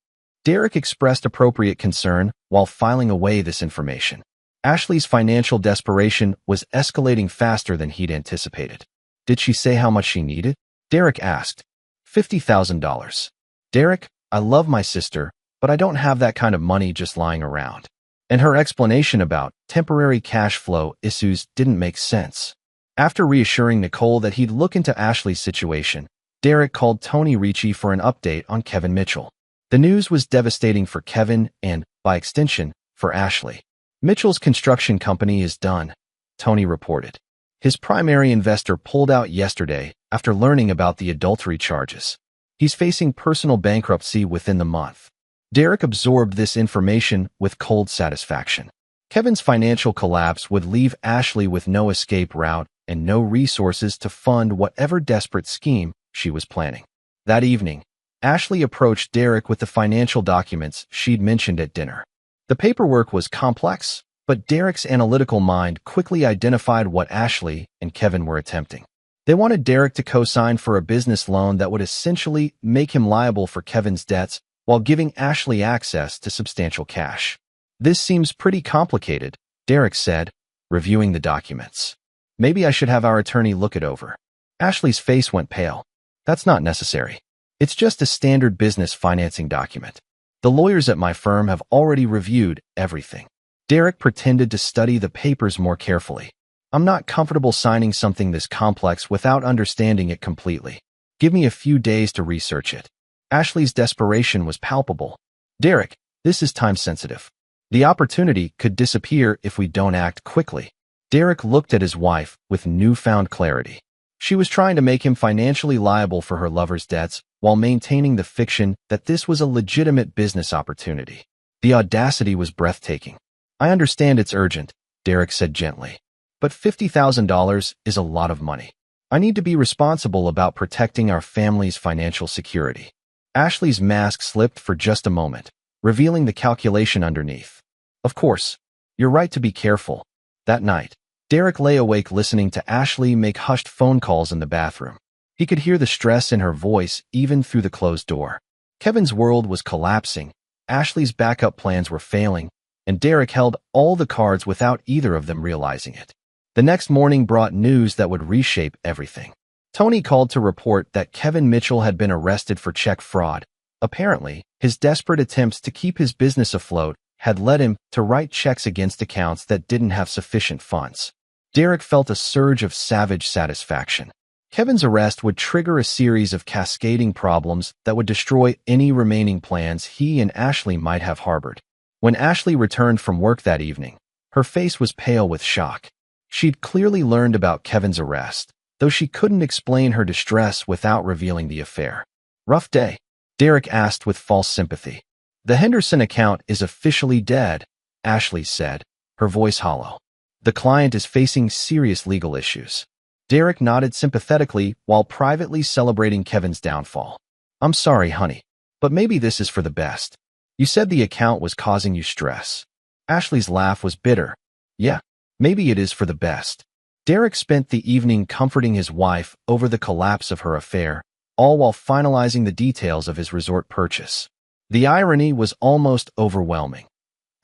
Derek expressed appropriate concern while filing away this information. Ashley's financial desperation was escalating faster than he'd anticipated. Did she say how much she needed? Derek asked. $50,000. Derek, I love my sister, but I don't have that kind of money just lying around. And her explanation about temporary cash flow issues didn't make sense. After reassuring Nicole that he'd look into Ashley's situation, Derek called Tony Ricci for an update on Kevin Mitchell. The news was devastating for Kevin and, by extension, for Ashley. Mitchell's construction company is done, Tony reported. His primary investor pulled out yesterday after learning about the adultery charges. He's facing personal bankruptcy within the month. Derek absorbed this information with cold satisfaction. Kevin's financial collapse would leave Ashley with no escape route and no resources to fund whatever desperate scheme she was planning. That evening, Ashley approached Derek with the financial documents she'd mentioned at dinner. The paperwork was complex, but Derek's analytical mind quickly identified what Ashley and Kevin were attempting. They wanted Derek to co-sign for a business loan that would essentially make him liable for Kevin's debts while giving Ashley access to substantial cash. This seems pretty complicated, Derek said, reviewing the documents. Maybe I should have our attorney look it over. Ashley's face went pale. That's not necessary. It's just a standard business financing document. The lawyers at my firm have already reviewed everything. Derek pretended to study the papers more carefully. I'm not comfortable signing something this complex without understanding it completely. Give me a few days to research it. Ashley's desperation was palpable. Derek, this is time-sensitive. The opportunity could disappear if we don't act quickly. Derek looked at his wife with newfound clarity. She was trying to make him financially liable for her lover's debts while maintaining the fiction that this was a legitimate business opportunity. The audacity was breathtaking. I understand it's urgent, Derek said gently. But $50,000 is a lot of money. I need to be responsible about protecting our family's financial security. Ashley's mask slipped for just a moment, revealing the calculation underneath. Of course, you're right to be careful. That night, Derek lay awake listening to Ashley make hushed phone calls in the bathroom. He could hear the stress in her voice even through the closed door. Kevin's world was collapsing, Ashley's backup plans were failing, and Derek held all the cards without either of them realizing it. The next morning brought news that would reshape everything. Tony called to report that Kevin Mitchell had been arrested for check fraud. Apparently, his desperate attempts to keep his business afloat had led him to write checks against accounts that didn't have sufficient funds. Derek felt a surge of savage satisfaction. Kevin's arrest would trigger a series of cascading problems that would destroy any remaining plans he and Ashley might have harbored. When Ashley returned from work that evening, her face was pale with shock. She'd clearly learned about Kevin's arrest, though she couldn't explain her distress without revealing the affair. Rough day? Derek asked with false sympathy. The Henderson account is officially dead, Ashley said, her voice hollow. The client is facing serious legal issues. Derek nodded sympathetically while privately celebrating Kevin's downfall. I'm sorry, honey, but maybe this is for the best. You said the account was causing you stress. Ashley's laugh was bitter. Yeah, maybe it is for the best. Derek spent the evening comforting his wife over the collapse of her affair, all while finalizing the details of his resort purchase. The irony was almost overwhelming.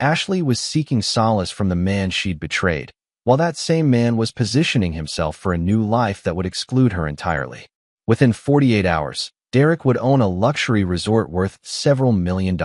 Ashley was seeking solace from the man she'd betrayed, while that same man was positioning himself for a new life that would exclude her entirely. Within 48 hours, Derek would own a luxury resort worth several $1 million.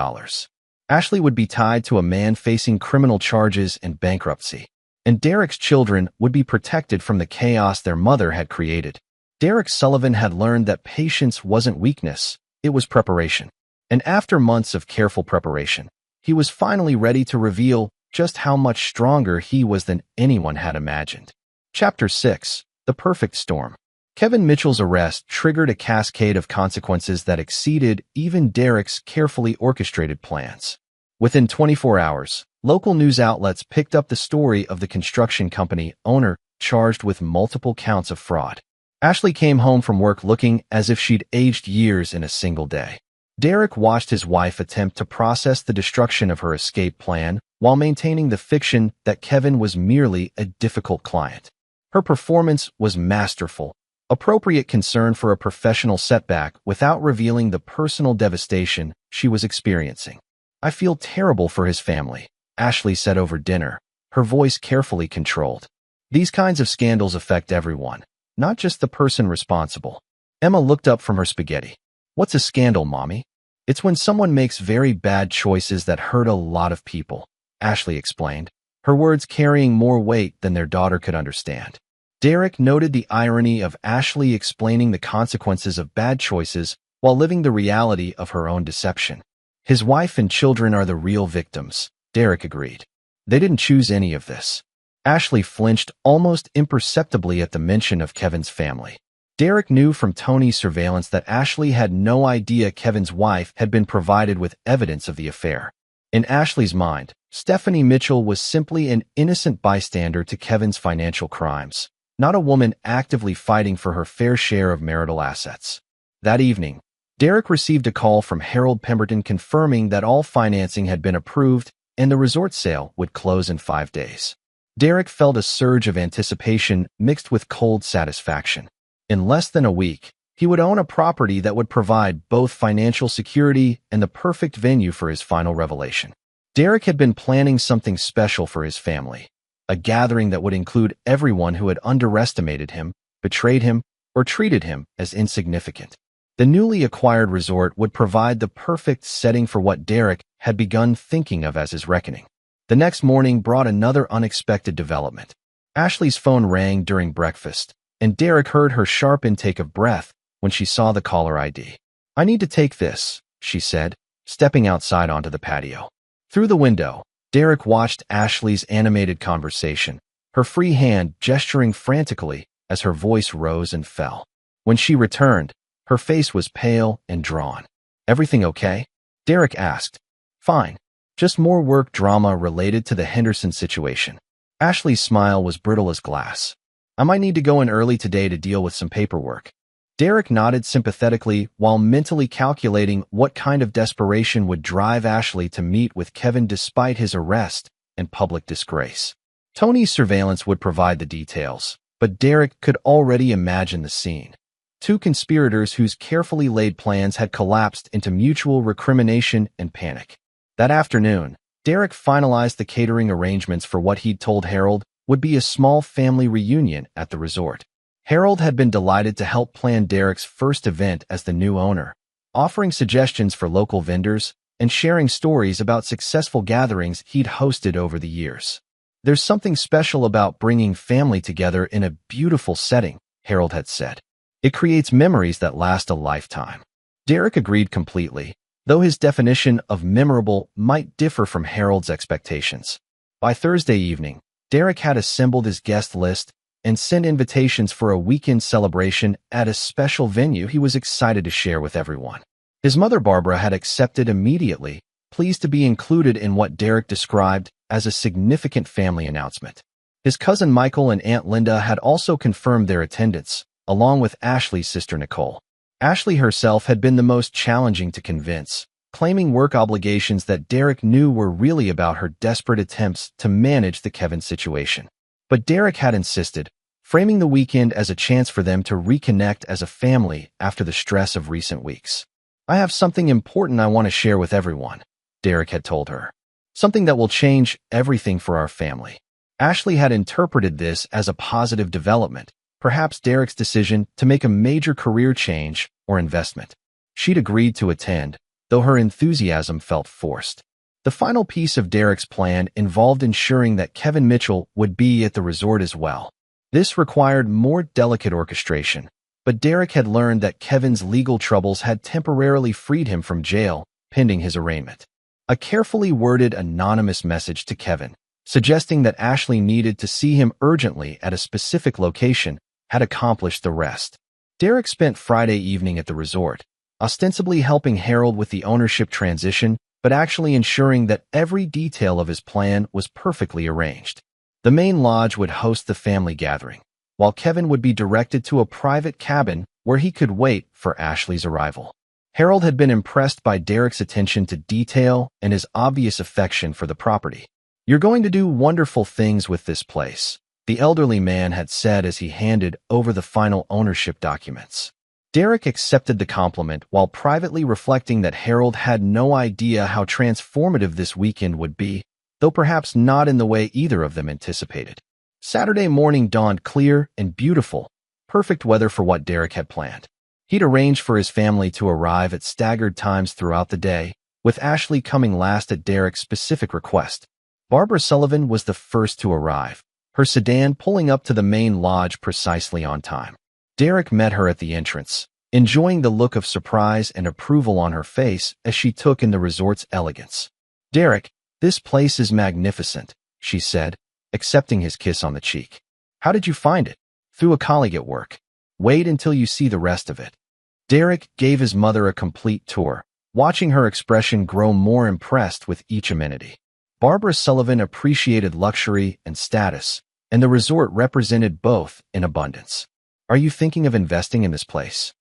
Ashley would be tied to a man facing criminal charges and bankruptcy, and Derek's children would be protected from the chaos their mother had created. Derek Sullivan had learned that patience wasn't weakness, it was preparation. And after months of careful preparation, he was finally ready to reveal just how much stronger he was than anyone had imagined. Chapter 6. The Perfect Storm. Kevin Mitchell's arrest triggered a cascade of consequences that exceeded even Derek's carefully orchestrated plans. Within 24 hours, local news outlets picked up the story of the construction company owner charged with multiple counts of fraud. Ashley came home from work looking as if she'd aged years in a single day. Derek watched his wife attempt to process the destruction of her escape plan while maintaining the fiction that Kevin was merely a difficult client. Her performance was masterful, appropriate concern for a professional setback without revealing the personal devastation she was experiencing. I feel terrible for his family, Ashley said over dinner, her voice carefully controlled. These kinds of scandals affect everyone, not just the person responsible. Emma looked up from her spaghetti. What's a scandal, Mommy? It's when someone makes very bad choices that hurt a lot of people, Ashley explained, her words carrying more weight than their daughter could understand. Derek noted the irony of Ashley explaining the consequences of bad choices while living the reality of her own deception. His wife and children are the real victims, Derek agreed. They didn't choose any of this. Ashley flinched almost imperceptibly at the mention of Kevin's family. Derek knew from Tony's surveillance that Ashley had no idea Kevin's wife had been provided with evidence of the affair. In Ashley's mind, Stephanie Mitchell was simply an innocent bystander to Kevin's financial crimes, not a woman actively fighting for her fair share of marital assets. That evening, Derek received a call from Harold Pemberton confirming that all financing had been approved and the resort sale would close in 5 days. Derek felt a surge of anticipation mixed with cold satisfaction. In less than a week, he would own a property that would provide both financial security and the perfect venue for his final revelation. Derek had been planning something special for his family, a gathering that would include everyone who had underestimated him, betrayed him, or treated him as insignificant. The newly acquired resort would provide the perfect setting for what Derek had begun thinking of as his reckoning. The next morning brought another unexpected development. Ashley's phone rang during breakfast, and Derek heard her sharp intake of breath when she saw the caller ID. "I need to take this," she said, stepping outside onto the patio. Through the window, Derek watched Ashley's animated conversation, her free hand gesturing frantically as her voice rose and fell. When she returned, her face was pale and drawn. "Everything okay?" Derek asked. "Fine. Just more work drama related to the Henderson situation." Ashley's smile was brittle as glass. "I might need to go in early today to deal with some paperwork." Derek nodded sympathetically while mentally calculating what kind of desperation would drive Ashley to meet with Kevin despite his arrest and public disgrace. Tony's surveillance would provide the details, but Derek could already imagine the scene. Two conspirators whose carefully laid plans had collapsed into mutual recrimination and panic. That afternoon, Derek finalized the catering arrangements for what he'd told Harold would be a small family reunion at the resort. Harold had been delighted to help plan Derek's first event as the new owner, offering suggestions for local vendors and sharing stories about successful gatherings he'd hosted over the years. "There's something special about bringing family together in a beautiful setting," Harold had said. "It creates memories that last a lifetime." Derek agreed completely, though his definition of memorable might differ from Harold's expectations. By Thursday evening, Derek had assembled his guest list and sent invitations for a weekend celebration at a special venue he was excited to share with everyone. His mother Barbara had accepted immediately, pleased to be included in what Derek described as a significant family announcement. His cousin Michael and Aunt Linda had also confirmed their attendance, along with Ashley's sister Nicole. Ashley herself had been the most challenging to convince, claiming work obligations that Derek knew were really about her desperate attempts to manage the Kevin situation. But Derek had insisted, framing the weekend as a chance for them to reconnect as a family after the stress of recent weeks. "I have something important I want to share with everyone," Derek had told her. "Something that will change everything for our family." Ashley had interpreted this as a positive development, perhaps Derek's decision to make a major career change or investment. She'd agreed to attend, though her enthusiasm felt forced. The final piece of Derek's plan involved ensuring that Kevin Mitchell would be at the resort as well. This required more delicate orchestration, but Derek had learned that Kevin's legal troubles had temporarily freed him from jail, pending his arraignment. A carefully worded anonymous message to Kevin, suggesting that Ashley needed to see him urgently at a specific location, had accomplished the rest. Derek spent Friday evening at the resort, ostensibly helping Harold with the ownership transition, but actually ensuring that every detail of his plan was perfectly arranged. The main lodge would host the family gathering, while Kevin would be directed to a private cabin where he could wait for Ashley's arrival. Harold had been impressed by Derek's attention to detail and his obvious affection for the property. "You're going to do wonderful things with this place," the elderly man had said as he handed over the final ownership documents. Derek accepted the compliment while privately reflecting that Harold had no idea how transformative this weekend would be, though perhaps not in the way either of them anticipated. Saturday morning dawned clear and beautiful, perfect weather for what Derek had planned. He'd arranged for his family to arrive at staggered times throughout the day, with Ashley coming last at Derek's specific request. Barbara Sullivan was the first to arrive, her sedan pulling up to the main lodge precisely on time. Derek met her at the entrance, enjoying the look of surprise and approval on her face as she took in the resort's elegance. "Derek, this place is magnificent," she said, accepting his kiss on the cheek. "How did you find it?" "Through a colleague at work. Wait until you see the rest of it." Derek gave his mother a complete tour, watching her expression grow more impressed with each amenity. Barbara Sullivan appreciated luxury and status, and the resort represented both in abundance. "Are you thinking of investing in this place?"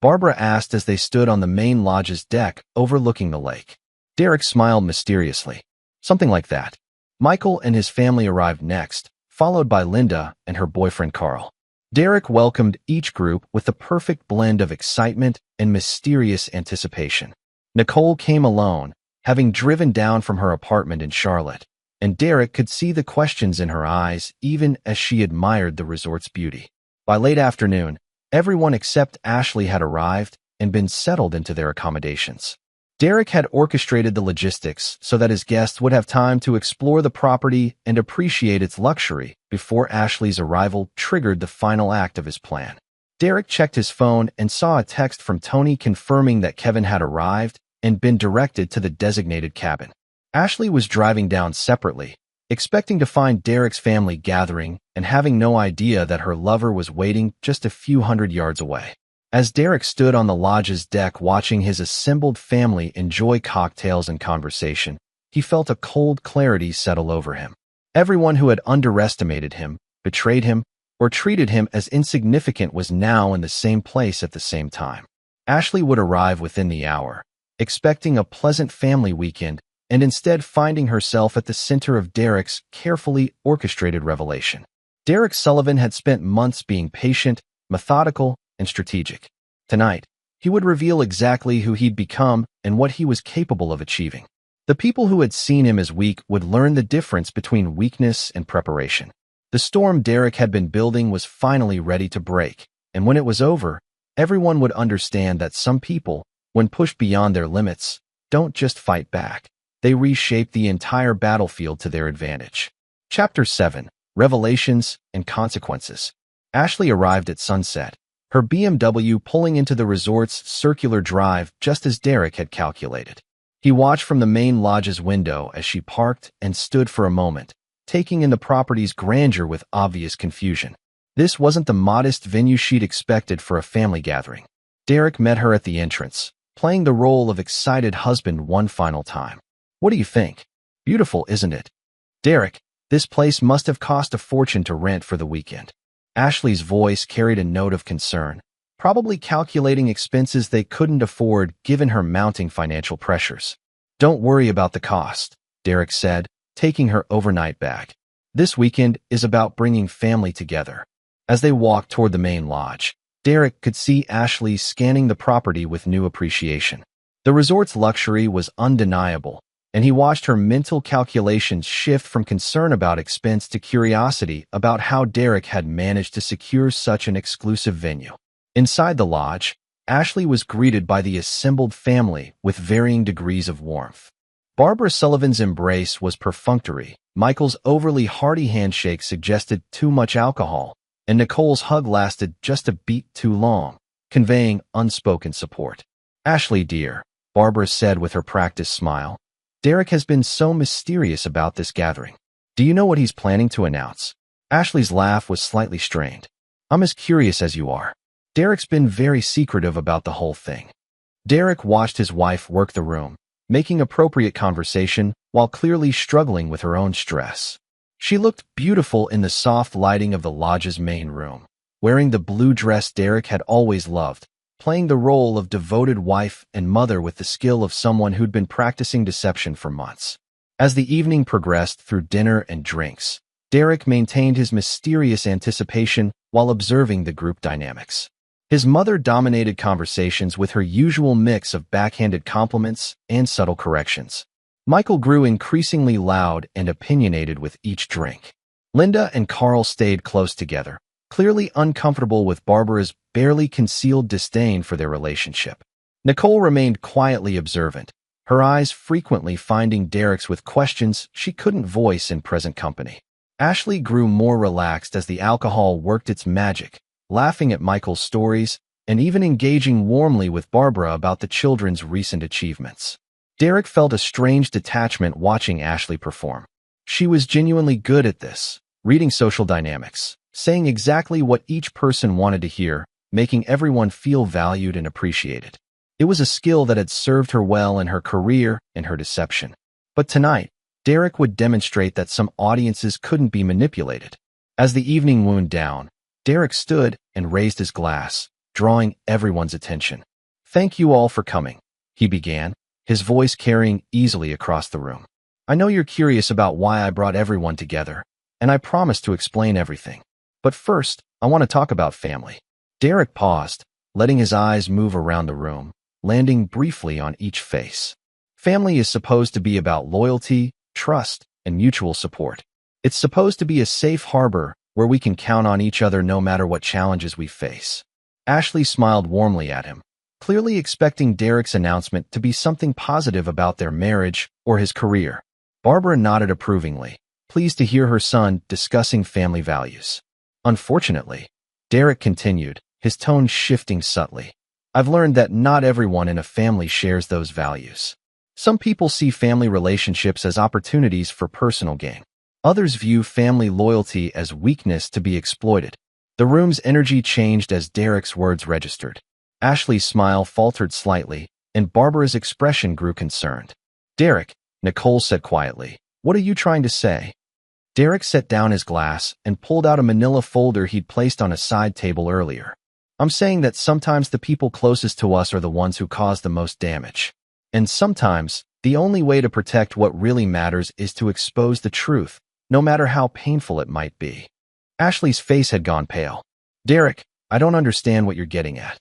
Barbara asked as they stood on the main lodge's deck overlooking the lake. Derek smiled mysteriously. "Something like that." Michael and his family arrived next, followed by Linda and her boyfriend Carl. Derek welcomed each group with the perfect blend of excitement and mysterious anticipation. Nicole came alone, having driven down from her apartment in Charlotte, and Derek could see the questions in her eyes even as she admired the resort's beauty. By late afternoon, Everyone except Ashley had arrived and been settled into their accommodations. Derek had orchestrated the logistics so that his guests would have time to explore the property and appreciate its luxury before Ashley's arrival triggered the final act of his plan. Derek checked his phone and saw a text from Tony confirming that Kevin had arrived and been directed to the designated cabin. Ashley was driving down separately, expecting to find Derek's family gathering and having no idea that her lover was waiting just a few hundred yards away. As Derek stood on the lodge's deck watching his assembled family enjoy cocktails and conversation, he felt a cold clarity settle over him. Everyone who had underestimated him, betrayed him, or treated him as insignificant was now in the same place at the same time. Ashley would arrive within the hour, expecting a pleasant family weekend, and instead finding herself at the center of Derek's carefully orchestrated revelation. Derek Sullivan had spent months being patient, methodical, and strategic. Tonight, he would reveal exactly who he'd become and what he was capable of achieving. The people who had seen him as weak would learn the difference between weakness and preparation. The storm Derek had been building was finally ready to break, and when it was over, everyone would understand that some people, when pushed beyond their limits, don't just fight back. They reshape the entire battlefield to their advantage. Chapter 7: Revelations and Consequences. Ashley arrived at sunset, her BMW pulling into the resort's circular drive just as Derek had calculated. He watched from the main lodge's window as she parked and stood for a moment, taking in the property's grandeur with obvious confusion. This wasn't the modest venue she'd expected for a family gathering. Derek met her at the entrance, playing the role of excited husband one final time. "What do you think? Beautiful, isn't it?" "Derek, this place must have cost a fortune to rent for the weekend." Ashley's voice carried a note of concern, probably calculating expenses they couldn't afford given her mounting financial pressures. "Don't worry about the cost," Derek said, taking her overnight bag. "This weekend is about bringing family together." As they walked toward the main lodge, Derek could see Ashley scanning the property with new appreciation. The resort's luxury was undeniable, and he watched her mental calculations shift from concern about expense to curiosity about how Derek had managed to secure such an exclusive venue. Inside the lodge, Ashley was greeted by the assembled family with varying degrees of warmth. Barbara Sullivan's embrace was perfunctory, Michael's overly hearty handshake suggested too much alcohol, and Nicole's hug lasted just a beat too long, conveying unspoken support. "Ashley, dear," Barbara said with her practiced smile, "Derek has been so mysterious about this gathering. Do you know what he's planning to announce?" Ashley's laugh was slightly strained. "I'm as curious as you are. Derek's been very secretive about the whole thing." Derek watched his wife work the room, making appropriate conversation while clearly struggling with her own stress. She looked beautiful in the soft lighting of the lodge's main room, wearing the blue dress Derek had always loved, playing the role of devoted wife and mother with the skill of someone who'd been practicing deception for months. As the evening progressed through dinner and drinks, Derek maintained his mysterious anticipation while observing the group dynamics. His mother dominated conversations with her usual mix of backhanded compliments and subtle corrections. Michael grew increasingly loud and opinionated with each drink. Linda and Carl stayed close together, clearly uncomfortable with Barbara's barely concealed disdain for their relationship. Nicole remained quietly observant, her eyes frequently finding Derek's with questions she couldn't voice in present company. Ashley grew more relaxed as the alcohol worked its magic, laughing at Michael's stories and even engaging warmly with Barbara about the children's recent achievements. Derek felt a strange detachment watching Ashley perform. She was genuinely good at this, reading social dynamics, saying exactly what each person wanted to hear, making everyone feel valued and appreciated. It was a skill that had served her well in her career and her deception. But tonight, Derek would demonstrate that some audiences couldn't be manipulated. As the evening wound down, Derek stood and raised his glass, drawing everyone's attention. "Thank you all for coming," he began, his voice carrying easily across the room. "I know you're curious about why I brought everyone together, and I promise to explain everything. But first, I want to talk about family." Derek paused, letting his eyes move around the room, landing briefly on each face. Family is supposed to be about loyalty, trust, and mutual support. It's supposed to be a safe harbor where we can count on each other no matter what challenges we face. Ashley smiled warmly at him, clearly expecting Derek's announcement to be something positive about their marriage or his career. Barbara nodded approvingly, pleased to hear her son discussing family values. Unfortunately, Derek continued, his tone shifting subtly. I've learned that not everyone in a family shares those values. Some people see family relationships as opportunities for personal gain. Others view family loyalty as weakness to be exploited. The room's energy changed as Derek's words registered. Ashley's smile faltered slightly, and Barbara's expression grew concerned. Derek, Nicole said quietly, what are you trying to say? Derek set down his glass and pulled out a manila folder he'd placed on a side table earlier. I'm saying that sometimes the people closest to us are the ones who cause the most damage. And sometimes, the only way to protect what really matters is to expose the truth, no matter how painful it might be. Ashley's face had gone pale. Derek, I don't understand what you're getting at.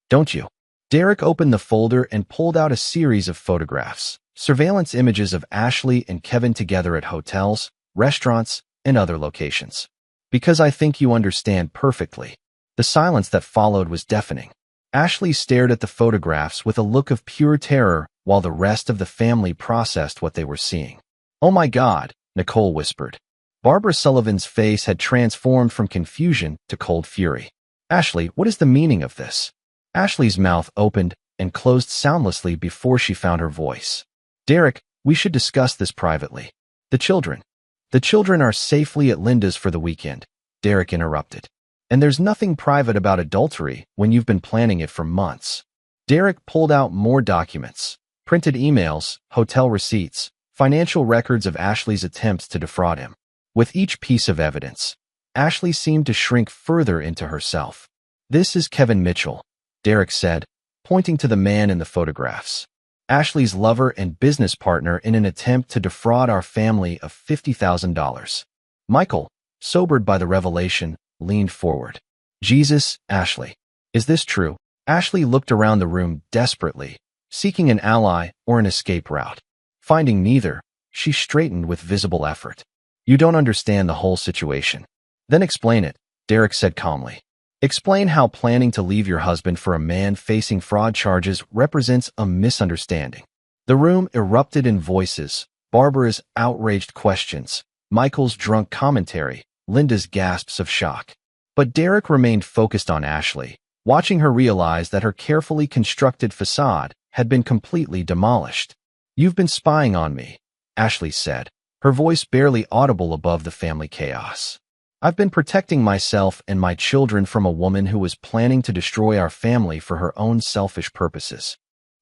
Don't you? Derek opened the folder and pulled out a series of photographs, surveillance images of Ashley and Kevin together at hotels, restaurants, and other locations. Because I think you understand perfectly. The silence that followed was deafening. Ashley stared at the photographs with a look of pure terror while the rest of the family processed what they were seeing. Oh my God, Nicole whispered. Barbara Sullivan's face had transformed from confusion to cold fury. Ashley, what is the meaning of this? Ashley's mouth opened and closed soundlessly before she found her voice. Derek, we should discuss this privately. The children are safely at Linda's for the weekend, Derek interrupted. And there's nothing private about adultery when you've been planning it for months. Derek pulled out more documents, printed emails, hotel receipts, financial records of Ashley's attempts to defraud him. With each piece of evidence, Ashley seemed to shrink further into herself. This is Kevin Mitchell, Derek said, pointing to the man in the photographs. Ashley's lover and business partner in an attempt to defraud our family of $50,000. Michael, sobered by the revelation, leaned forward. Jesus, Ashley. Is this true? Ashley looked around the room desperately, seeking an ally or an escape route. Finding neither, she straightened with visible effort. You don't understand the whole situation. Then explain it, Derek said calmly. Explain how planning to leave your husband for a man facing fraud charges represents a misunderstanding. The room erupted in voices, Barbara's outraged questions, Michael's drunk commentary, Linda's gasps of shock. But Derek remained focused on Ashley, watching her realize that her carefully constructed facade had been completely demolished. You've been spying on me, Ashley said, her voice barely audible above the family chaos. I've been protecting myself and my children from a woman who was planning to destroy our family for her own selfish purposes.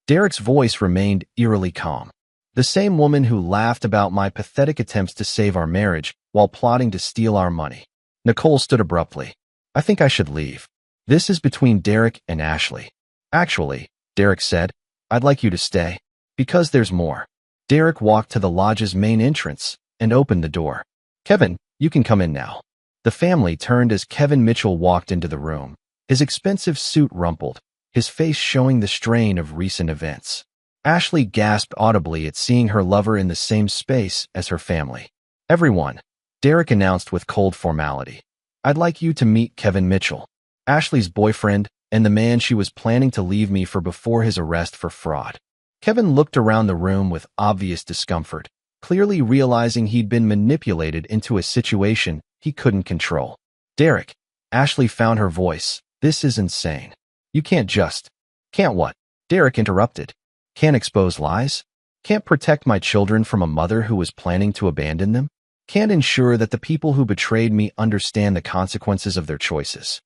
Derek's voice remained eerily calm. The same woman who laughed about my pathetic attempts to save our marriage while plotting to steal our money. Nicole stood abruptly. I think I should leave. This is between Derek and Ashley. Actually, Derek said, I'd like you to stay. Because there's more. Derek walked to the lodge's main entrance and opened the door. Kevin, you can come in now. The family turned as Kevin Mitchell walked into the room, his expensive suit rumpled, his face showing the strain of recent events. Ashley gasped audibly at seeing her lover in the same space as her family. Everyone, Derek announced with cold formality. I'd like you to meet Kevin Mitchell, Ashley's boyfriend and the man she was planning to leave me for before his arrest for fraud. Kevin looked around the room with obvious discomfort, clearly realizing he'd been manipulated into a situation he couldn't control. Derek, Ashley found her voice. This is insane. You can't just. Can't what? Derek interrupted. Can't expose lies? Can't protect my children from a mother who was planning to abandon them? Can't ensure that the people who betrayed me understand the consequences of their choices?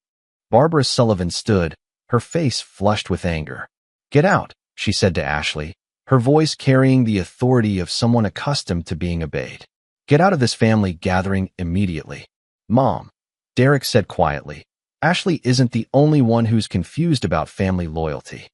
Barbara Sullivan stood, her face flushed with anger. Get out, she said to Ashley, her voice carrying the authority of someone accustomed to being obeyed. Get out of this family gathering immediately. Mom, Derek said quietly. Ashley isn't the only one who's confused about family loyalty.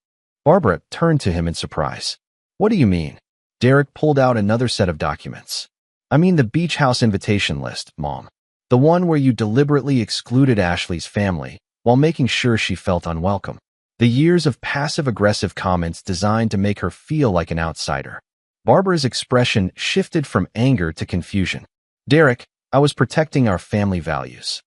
Barbara turned to him in surprise. What do you mean? Derek pulled out another set of documents. I mean the beach house invitation list, Mom. The one where you deliberately excluded Ashley's family while making sure she felt unwelcome. The years of passive-aggressive comments designed to make her feel like an outsider. Barbara's expression shifted from anger to confusion. Derek, I was protecting our family values.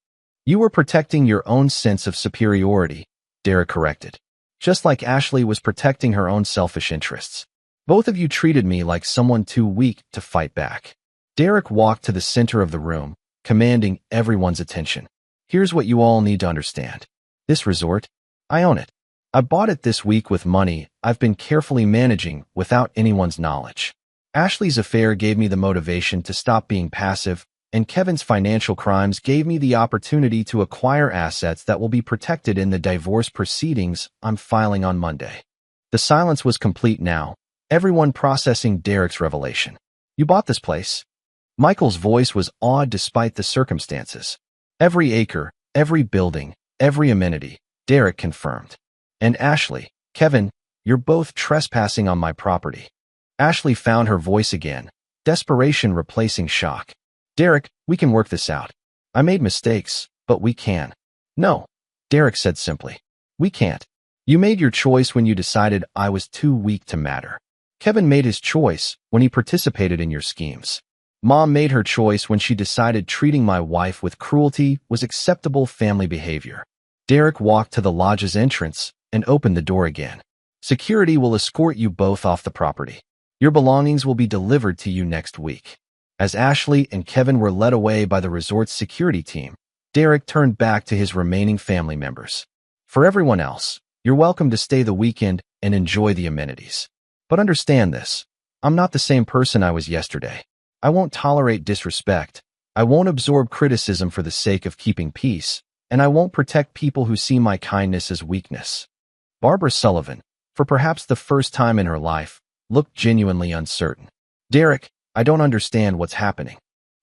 You were protecting your own sense of superiority, Derek corrected. Just like Ashley was protecting her own selfish interests. Both of you treated me like someone too weak to fight back. Derek walked to the center of the room, commanding everyone's attention. Here's what you all need to understand. This resort, I own it. I bought it this week with money I've been carefully managing without anyone's knowledge. Ashley's affair gave me the motivation to stop being passive, and Kevin's financial crimes gave me the opportunity to acquire assets that will be protected in the divorce proceedings I'm filing on Monday. The silence was complete now, everyone processing Derek's revelation. You bought this place? Michael's voice was awed despite the circumstances. Every acre, every building, every amenity, Derek confirmed. And Ashley, Kevin, you're both trespassing on my property. Ashley found her voice again, desperation replacing shock. Derek, we can work this out. I made mistakes, but we can. No, Derek said simply. We can't. You made your choice when you decided I was too weak to matter. Kevin made his choice when he participated in your schemes. Mom made her choice when she decided treating my wife with cruelty was acceptable family behavior. Derek walked to the lodge's entrance and opened the door again. Security will escort you both off the property. Your belongings will be delivered to you next week. As Ashley and Kevin were led away by the resort's security team, Derek turned back to his remaining family members. For everyone else, you're welcome to stay the weekend and enjoy the amenities. But understand this, I'm not the same person I was yesterday. I won't tolerate disrespect, I won't absorb criticism for the sake of keeping peace, and I won't protect people who see my kindness as weakness. Barbara Sullivan, for perhaps the first time in her life, looked genuinely uncertain. Derek, I don't understand what's happening.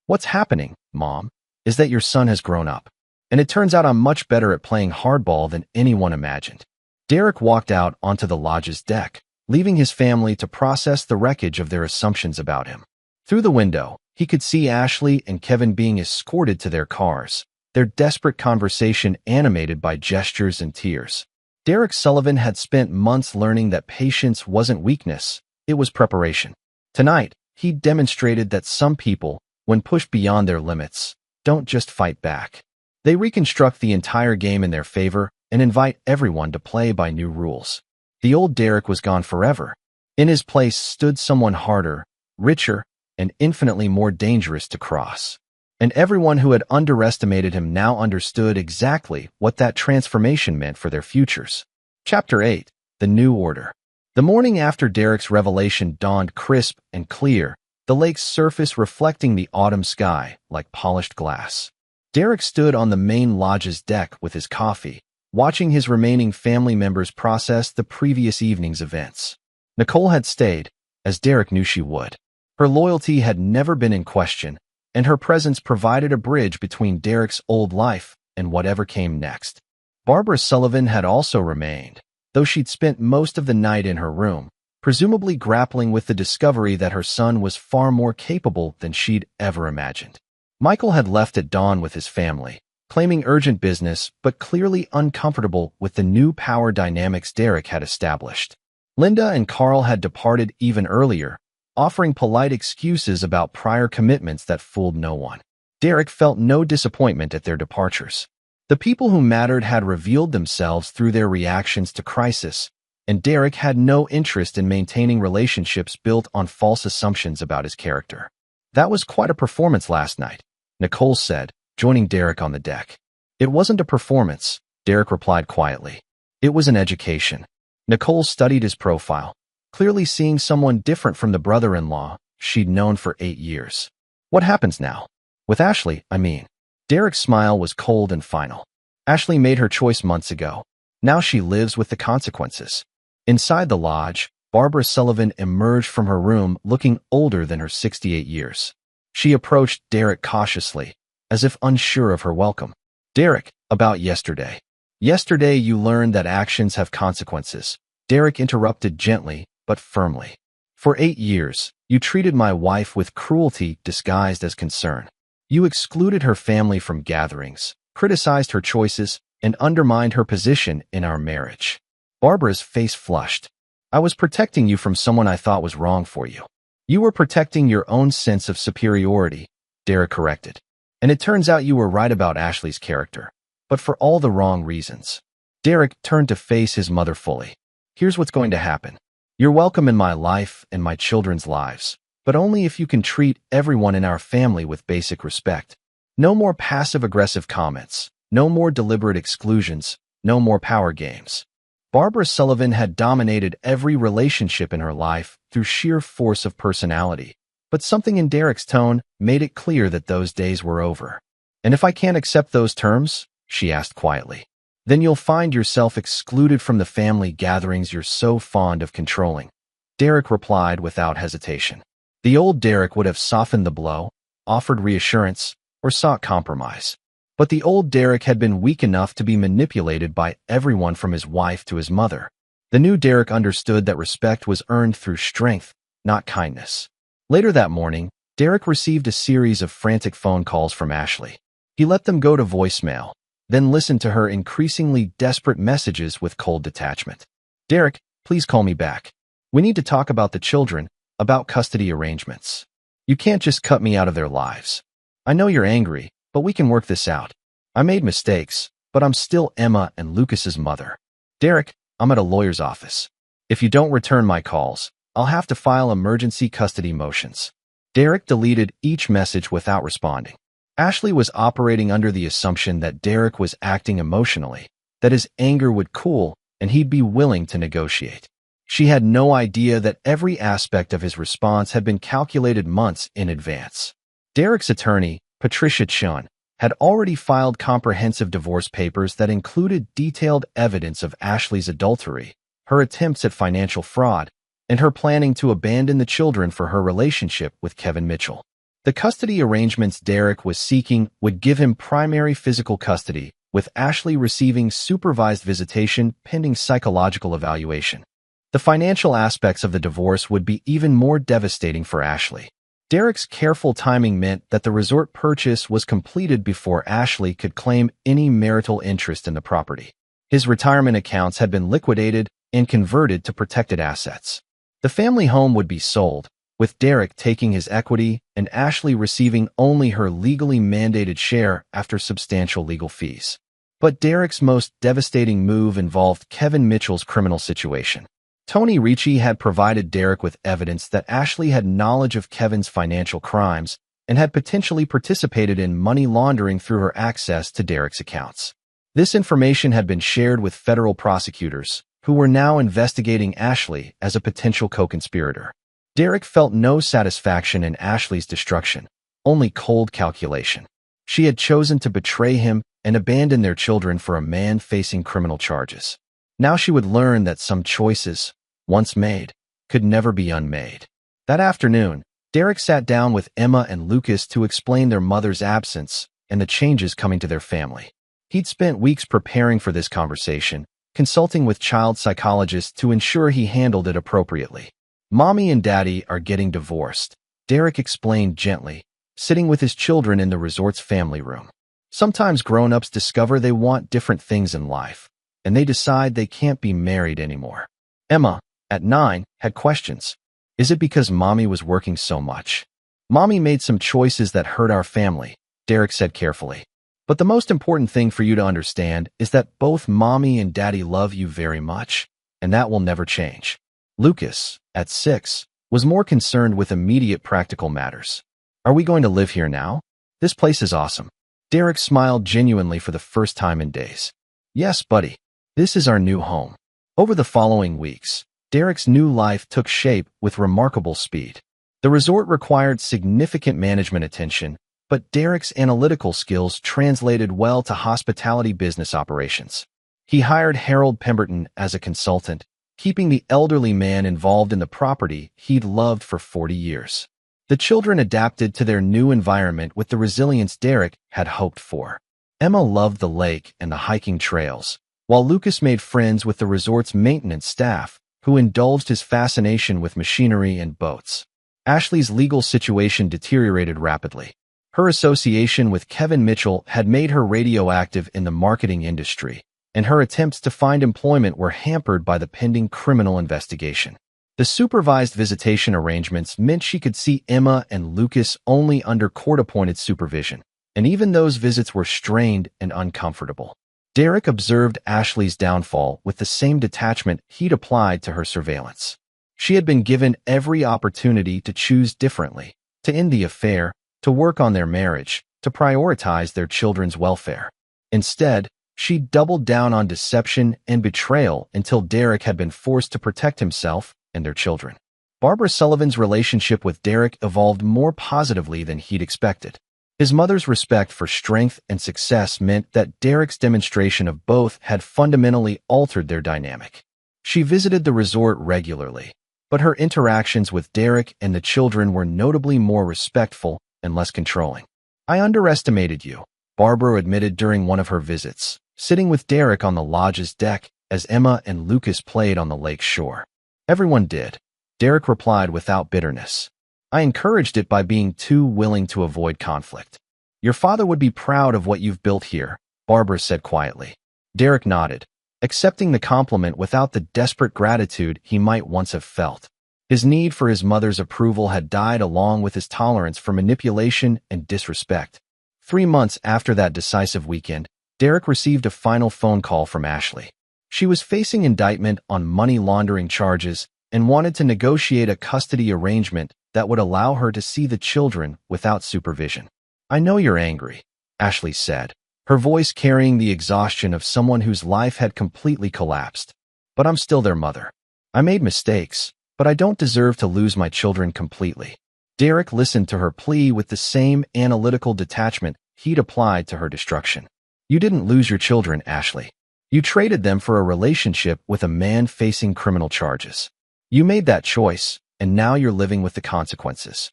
What's happening, Mom, is that your son has grown up. And it turns out I'm much better at playing hardball than anyone imagined. Derek walked out onto the lodge's deck, leaving his family to process the wreckage of their assumptions about him. Through the window, he could see Ashley and Kevin being escorted to their cars, their desperate conversation animated by gestures and tears. Derek Sullivan had spent months learning that patience wasn't weakness, it was preparation. Tonight, he demonstrated that some people, when pushed beyond their limits, don't just fight back. They reconstruct the entire game in their favor and invite everyone to play by new rules. The old Derek was gone forever. In his place stood someone harder, richer, and infinitely more dangerous to cross. And everyone who had underestimated him now understood exactly what that transformation meant for their futures. Chapter 8. The New Order. The morning after Derek's revelation dawned crisp and clear, the lake's surface reflecting the autumn sky like polished glass. Derek stood on the main lodge's deck with his coffee, watching his remaining family members process the previous evening's events. Nicole had stayed, as Derek knew she would. Her loyalty had never been in question, and her presence provided a bridge between Derek's old life and whatever came next. Barbara Sullivan had also remained, though she'd spent most of the night in her room, presumably grappling with the discovery that her son was far more capable than she'd ever imagined. Michael had left at dawn with his family, claiming urgent business but clearly uncomfortable with the new power dynamics Derek had established. Linda and Carl had departed even earlier, offering polite excuses about prior commitments that fooled no one. Derek felt no disappointment at their departures. The people who mattered had revealed themselves through their reactions to crisis, and Derek had no interest in maintaining relationships built on false assumptions about his character. That was quite a performance last night, Nicole said, joining Derek on the deck. It wasn't a performance, Derek replied quietly. It was an education. Nicole studied his profile, clearly seeing someone different from the brother-in-law she'd known for 8 years. What happens now? With Ashley, I mean. Derek's smile was cold and final. Ashley made her choice months ago. Now she lives with the consequences. Inside the lodge, Barbara Sullivan emerged from her room looking older than her 68 years. She approached Derek cautiously, as if unsure of her welcome. Derek, about yesterday. Yesterday you learned that actions have consequences. Derek interrupted gently, but firmly. For 8 years, you treated my wife with cruelty disguised as concern. You excluded her family from gatherings, criticized her choices, and undermined her position in our marriage. Barbara's face flushed. I was protecting you from someone I thought was wrong for you. You were protecting your own sense of superiority, Derek corrected. And it turns out you were right about Ashley's character, but for all the wrong reasons. Derek turned to face his mother fully. Here's what's going to happen. You're welcome in my life and my children's lives, but only if you can treat everyone in our family with basic respect. No more passive-aggressive comments, no more deliberate exclusions, no more power games. Barbara Sullivan had dominated every relationship in her life through sheer force of personality, but something in Derek's tone made it clear that those days were over. "And if I can't accept those terms?" she asked quietly. "Then you'll find yourself excluded from the family gatherings you're so fond of controlling," Derek replied without hesitation. The old Derek would have softened the blow, offered reassurance, or sought compromise. But the old Derek had been weak enough to be manipulated by everyone from his wife to his mother. The new Derek understood that respect was earned through strength, not kindness. Later that morning, Derek received a series of frantic phone calls from Ashley. He let them go to voicemail, then listened to her increasingly desperate messages with cold detachment. "Derek, please call me back. We need to talk about the children, about custody arrangements. You can't just cut me out of their lives. I know you're angry, but we can work this out. I made mistakes, but I'm still Emma and Lucas's mother. Derek, I'm at a lawyer's office. If you don't return my calls, I'll have to file emergency custody motions." Derek deleted each message without responding. Ashley was operating under the assumption that Derek was acting emotionally, that his anger would cool and he'd be willing to negotiate. She had no idea that every aspect of his response had been calculated months in advance. Derek's attorney, Patricia Chun, had already filed comprehensive divorce papers that included detailed evidence of Ashley's adultery, her attempts at financial fraud, and her planning to abandon the children for her relationship with Kevin Mitchell. The custody arrangements Derek was seeking would give him primary physical custody, with Ashley receiving supervised visitation pending psychological evaluation. The financial aspects of the divorce would be even more devastating for Ashley. Derek's careful timing meant that the resort purchase was completed before Ashley could claim any marital interest in the property. His retirement accounts had been liquidated and converted to protected assets. The family home would be sold, with Derek taking his equity and Ashley receiving only her legally mandated share after substantial legal fees. But Derek's most devastating move involved Kevin Mitchell's criminal situation. Tony Ricci had provided Derek with evidence that Ashley had knowledge of Kevin's financial crimes and had potentially participated in money laundering through her access to Derek's accounts. This information had been shared with federal prosecutors, who were now investigating Ashley as a potential co-conspirator. Derek felt no satisfaction in Ashley's destruction, only cold calculation. She had chosen to betray him and abandon their children for a man facing criminal charges. Now she would learn that some choices, once made, could never be unmade. That afternoon, Derek sat down with Emma and Lucas to explain their mother's absence and the changes coming to their family. He'd spent weeks preparing for this conversation, consulting with child psychologists to ensure he handled it appropriately. "Mommy and Daddy are getting divorced," Derek explained gently, sitting with his children in the resort's family room. "Sometimes grown-ups discover they want different things in life, and they decide they can't be married anymore." Emma, at 9, had questions. "Is it because Mommy was working so much?" "Mommy made some choices that hurt our family," Derek said carefully. "But the most important thing for you to understand is that both Mommy and Daddy love you very much, and that will never change." Lucas, at 6, was more concerned with immediate practical matters. "Are we going to live here now? This place is awesome." Derek smiled genuinely for the first time in days. "Yes, buddy. This is our new home." Over the following weeks, Derek's new life took shape with remarkable speed. The resort required significant management attention, but Derek's analytical skills translated well to hospitality business operations. He hired Harold Pemberton as a consultant, keeping the elderly man involved in the property he'd loved for 40 years. The children adapted to their new environment with the resilience Derek had hoped for. Emma loved the lake and the hiking trails, while Lucas made friends with the resort's maintenance staff, who indulged his fascination with machinery and boats. Ashley's legal situation deteriorated rapidly. Her association with Kevin Mitchell had made her radioactive in the marketing industry, and her attempts to find employment were hampered by the pending criminal investigation. The supervised visitation arrangements meant she could see Emma and Lucas only under court-appointed supervision, and even those visits were strained and uncomfortable. Derek observed Ashley's downfall with the same detachment he'd applied to her surveillance. She had been given every opportunity to choose differently, to end the affair, to work on their marriage, to prioritize their children's welfare. Instead, she doubled down on deception and betrayal until Derek had been forced to protect himself and their children. Barbara Sullivan's relationship with Derek evolved more positively than he'd expected. His mother's respect for strength and success meant that Derek's demonstration of both had fundamentally altered their dynamic. She visited the resort regularly, but her interactions with Derek and the children were notably more respectful and less controlling. "I underestimated you," Barbara admitted during one of her visits, sitting with Derek on the lodge's deck as Emma and Lucas played on the lake shore. "Everyone did," Derek replied without bitterness. "I encouraged it by being too willing to avoid conflict." "Your father would be proud of what you've built here," Barbara said quietly. Derek nodded, accepting the compliment without the desperate gratitude he might once have felt. His need for his mother's approval had died along with his tolerance for manipulation and disrespect. 3 months after that decisive weekend, Derek received a final phone call from Ashley. She was facing indictment on money laundering charges and wanted to negotiate a custody arrangement that would allow her to see the children without supervision. "I know you're angry," Ashley said, her voice carrying the exhaustion of someone whose life had completely collapsed. "But I'm still their mother. I made mistakes, but I don't deserve to lose my children completely." Derek listened to her plea with the same analytical detachment he'd applied to her destruction. "You didn't lose your children, Ashley. You traded them for a relationship with a man facing criminal charges. You made that choice, and now you're living with the consequences."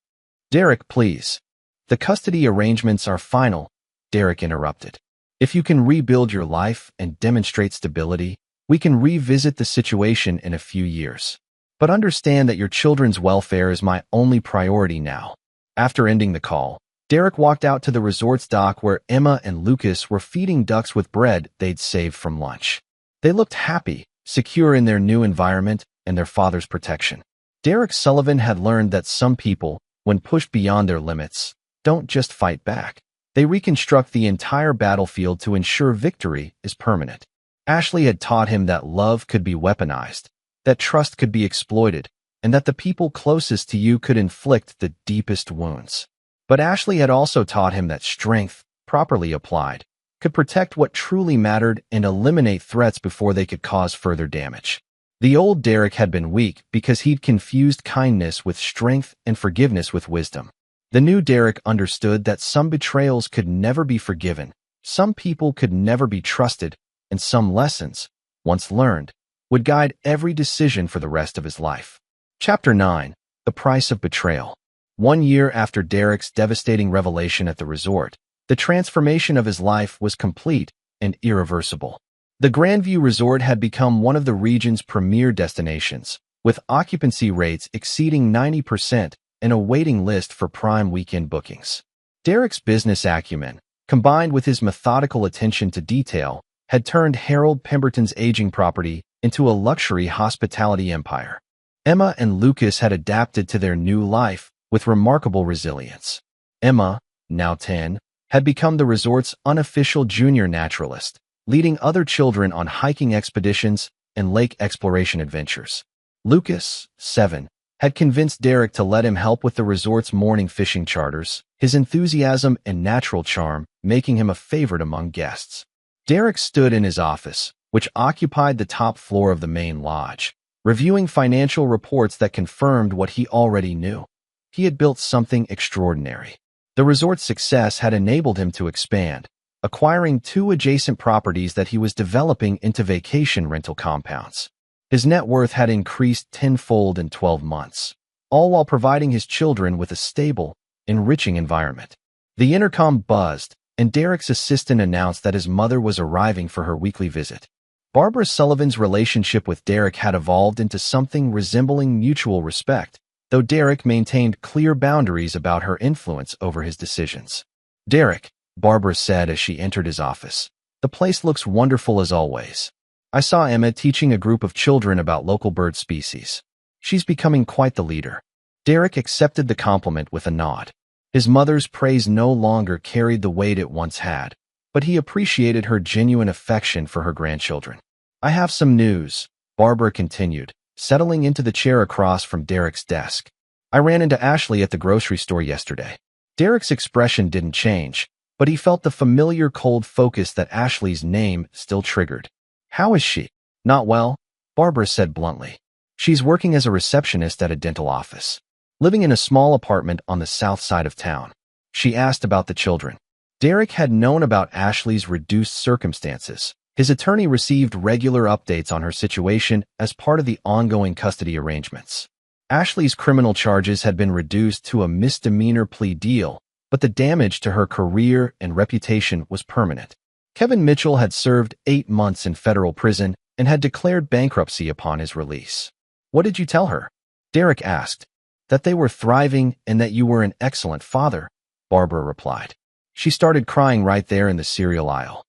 "Derek, please." "The custody arrangements are final," Derek interrupted. "If you can rebuild your life and demonstrate stability, we can revisit the situation in a few years. But understand that your children's welfare is my only priority now." After ending the call, Derek walked out to the resort's dock where Emma and Lucas were feeding ducks with bread they'd saved from lunch. They looked happy, secure in their new environment and their father's protection. Derek Sullivan had learned that some people, when pushed beyond their limits, don't just fight back. They reconstruct the entire battlefield to ensure victory is permanent. Ashley had taught him that love could be weaponized, that trust could be exploited, and that the people closest to you could inflict the deepest wounds. But Ashley had also taught him that strength, properly applied, could protect what truly mattered and eliminate threats before they could cause further damage. The old Derek had been weak because he'd confused kindness with strength and forgiveness with wisdom. The new Derek understood that some betrayals could never be forgiven, some people could never be trusted, and some lessons, once learned, would guide every decision for the rest of his life. Chapter 9. The Price of Betrayal. 1 year after Derek's devastating revelation at the resort, the transformation of his life was complete and irreversible. The Grandview Resort had become one of the region's premier destinations, with occupancy rates exceeding 90% and a waiting list for prime weekend bookings. Derek's business acumen, combined with his methodical attention to detail, had turned Harold Pemberton's aging property into a luxury hospitality empire. Emma and Lucas had adapted to their new life with remarkable resilience. Emma, now 10, had become the resort's unofficial junior naturalist, leading other children on hiking expeditions and lake exploration adventures. Lucas, 7, had convinced Derek to let him help with the resort's morning fishing charters, his enthusiasm and natural charm making him a favorite among guests. Derek stood in his office, which occupied the top floor of the main lodge, reviewing financial reports that confirmed what he already knew. He had built something extraordinary. The resort's success had enabled him to expand, acquiring 2 adjacent properties that he was developing into vacation rental compounds. His net worth had increased tenfold in 12 months, all while providing his children with a stable, enriching environment. The intercom buzzed, and Derek's assistant announced that his mother was arriving for her weekly visit. Barbara Sullivan's relationship with Derek had evolved into something resembling mutual respect, though Derek maintained clear boundaries about her influence over his decisions. "Derek," Barbara said as she entered his office, "the place looks wonderful as always. I saw Emma teaching a group of children about local bird species. She's becoming quite the leader." Derek accepted the compliment with a nod. His mother's praise no longer carried the weight it once had. but he appreciated her genuine affection for her grandchildren. I have some news, Barbara continued, settling into the chair across from Derek's desk. I ran into Ashley at the grocery store yesterday. Derek's expression didn't change, but he felt the familiar cold focus that Ashley's name still triggered. How is she? Not well, Barbara said bluntly. She's working as a receptionist at a dental office, living in a small apartment on the south side of town. She asked about the children. Derek had known about Ashley's reduced circumstances. His attorney received regular updates on her situation as part of the ongoing custody arrangements. Ashley's criminal charges had been reduced to a misdemeanor plea deal, but the damage to her career and reputation was permanent. Kevin Mitchell had served 8 months in federal prison and had declared bankruptcy upon his release. What did you tell her? Derek asked. That they were thriving and that you were an excellent father, Barbara replied. She started crying right there in the cereal aisle.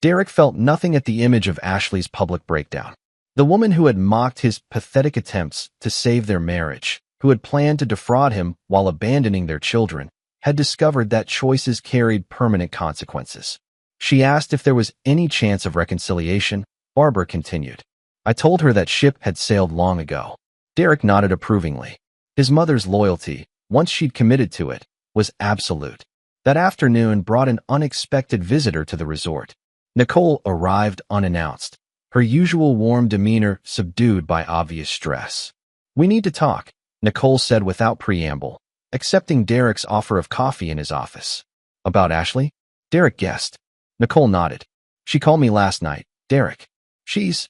Derek felt nothing at the image of Ashley's public breakdown. The woman who had mocked his pathetic attempts to save their marriage, who had planned to defraud him while abandoning their children, had discovered that choices carried permanent consequences. She asked if there was any chance of reconciliation. Barbara continued. I told her that ship had sailed long ago. Derek nodded approvingly. His mother's loyalty, once she'd committed to it, was absolute. That afternoon brought an unexpected visitor to the resort. Nicole arrived unannounced, her usual warm demeanor subdued by obvious stress. We need to talk, Nicole said without preamble, accepting Derek's offer of coffee in his office. About Ashley? Derek guessed. Nicole nodded. She called me last night, Derek. She's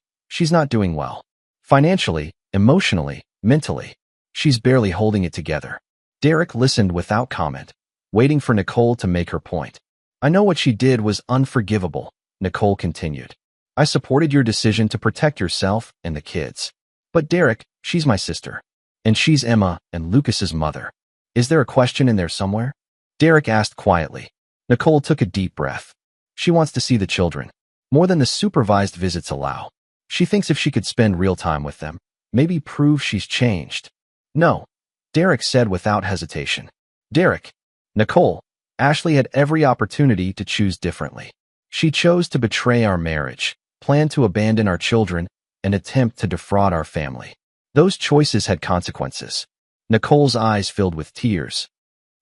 not doing well. Financially, emotionally, mentally. She's barely holding it together. Derek listened without comment, waiting for Nicole to make her point. I know what she did was unforgivable, Nicole continued. I supported your decision to protect yourself and the kids. But Derek, she's my sister. And she's Emma and Lucas's mother. Is there a question in there somewhere? Derek asked quietly. Nicole took a deep breath. She wants to see the children, more than the supervised visits allow. She thinks if she could spend real time with them, maybe prove she's changed. No, Derek said without hesitation. Derek, Nicole, Ashley had every opportunity to choose differently. She chose to betray our marriage, plan to abandon our children, and attempt to defraud our family. Those choices had consequences. Nicole's eyes filled with tears.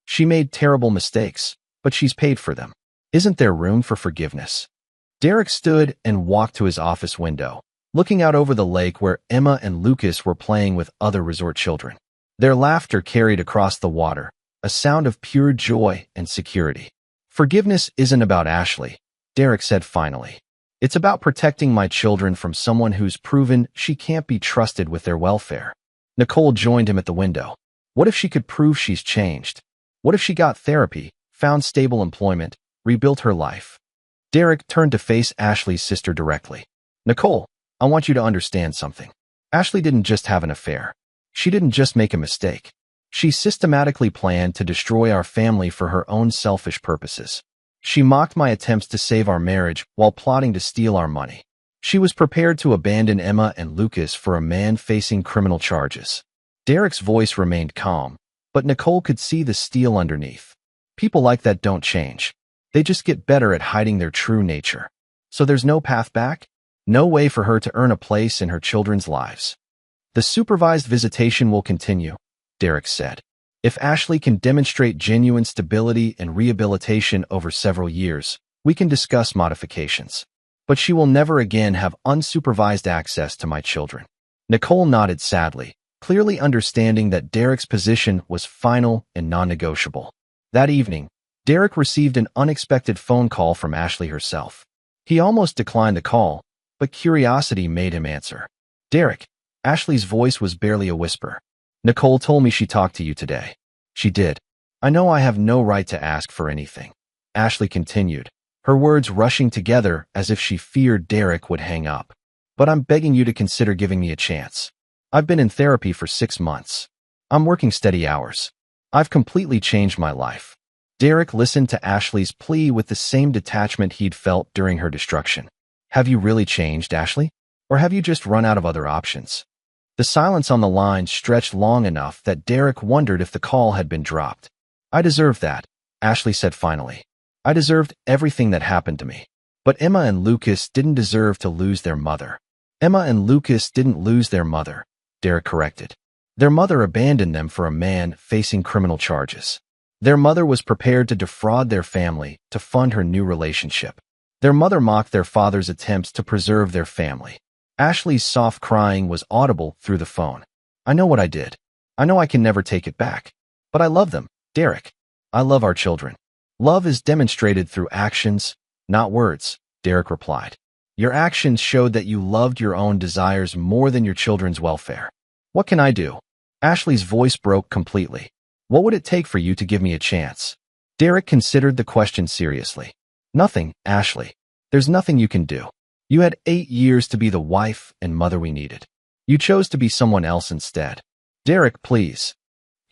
She made terrible mistakes, but she's paid for them. Isn't there room for forgiveness? Derek stood and walked to his office window, looking out over the lake where Emma and Lucas were playing with other resort children. Their laughter carried across the water, a sound of pure joy and security. Forgiveness isn't about Ashley, Derek said finally. It's about protecting my children from someone who's proven she can't be trusted with their welfare. Nicole joined him at the window. What if she could prove she's changed? What if she got therapy, found stable employment, rebuilt her life? Derek turned to face Ashley's sister directly. Nicole, I want you to understand something. Ashley didn't just have an affair. She didn't just make a mistake. She systematically planned to destroy our family for her own selfish purposes. She mocked my attempts to save our marriage while plotting to steal our money. She was prepared to abandon Emma and Lucas for a man facing criminal charges. Derek's voice remained calm, but Nicole could see the steel underneath. People like that don't change. They just get better at hiding their true nature. So there's no path back? No way for her to earn a place in her children's lives. The supervised visitation will continue, Derek said. If Ashley can demonstrate genuine stability and rehabilitation over several years, we can discuss modifications. But she will never again have unsupervised access to my children. Nicole nodded sadly, clearly understanding that Derek's position was final and non-negotiable. That evening, Derek received an unexpected phone call from Ashley herself. He almost declined the call, but curiosity made him answer. Derek, Ashley's voice was barely a whisper. Nicole told me she talked to you today. She did. I know I have no right to ask for anything. Ashley continued, her words rushing together as if she feared Derek would hang up. But I'm begging you to consider giving me a chance. I've been in therapy for 6 months. I'm working steady hours. I've completely changed my life. Derek listened to Ashley's plea with the same detachment he'd felt during her destruction. Have you really changed, Ashley? Or have you just run out of other options? The silence on the line stretched long enough that Derek wondered if the call had been dropped. I deserve that, Ashley said finally. I deserved everything that happened to me. But Emma and Lucas didn't deserve to lose their mother. Emma and Lucas didn't lose their mother, Derek corrected. Their mother abandoned them for a man facing criminal charges. Their mother was prepared to defraud their family to fund her new relationship. Their mother mocked their father's attempts to preserve their family. Ashley's soft crying was audible through the phone. I know what I did. I know I can never take it back. But I love them, Derek. I love our children. Love is demonstrated through actions, not words, Derek replied. Your actions showed that you loved your own desires more than your children's welfare. What can I do? Ashley's voice broke completely. What would it take for you to give me a chance? Derek considered the question seriously. Nothing, Ashley. There's nothing you can do. You had 8 years to be the wife and mother we needed. You chose to be someone else instead. Derek, please.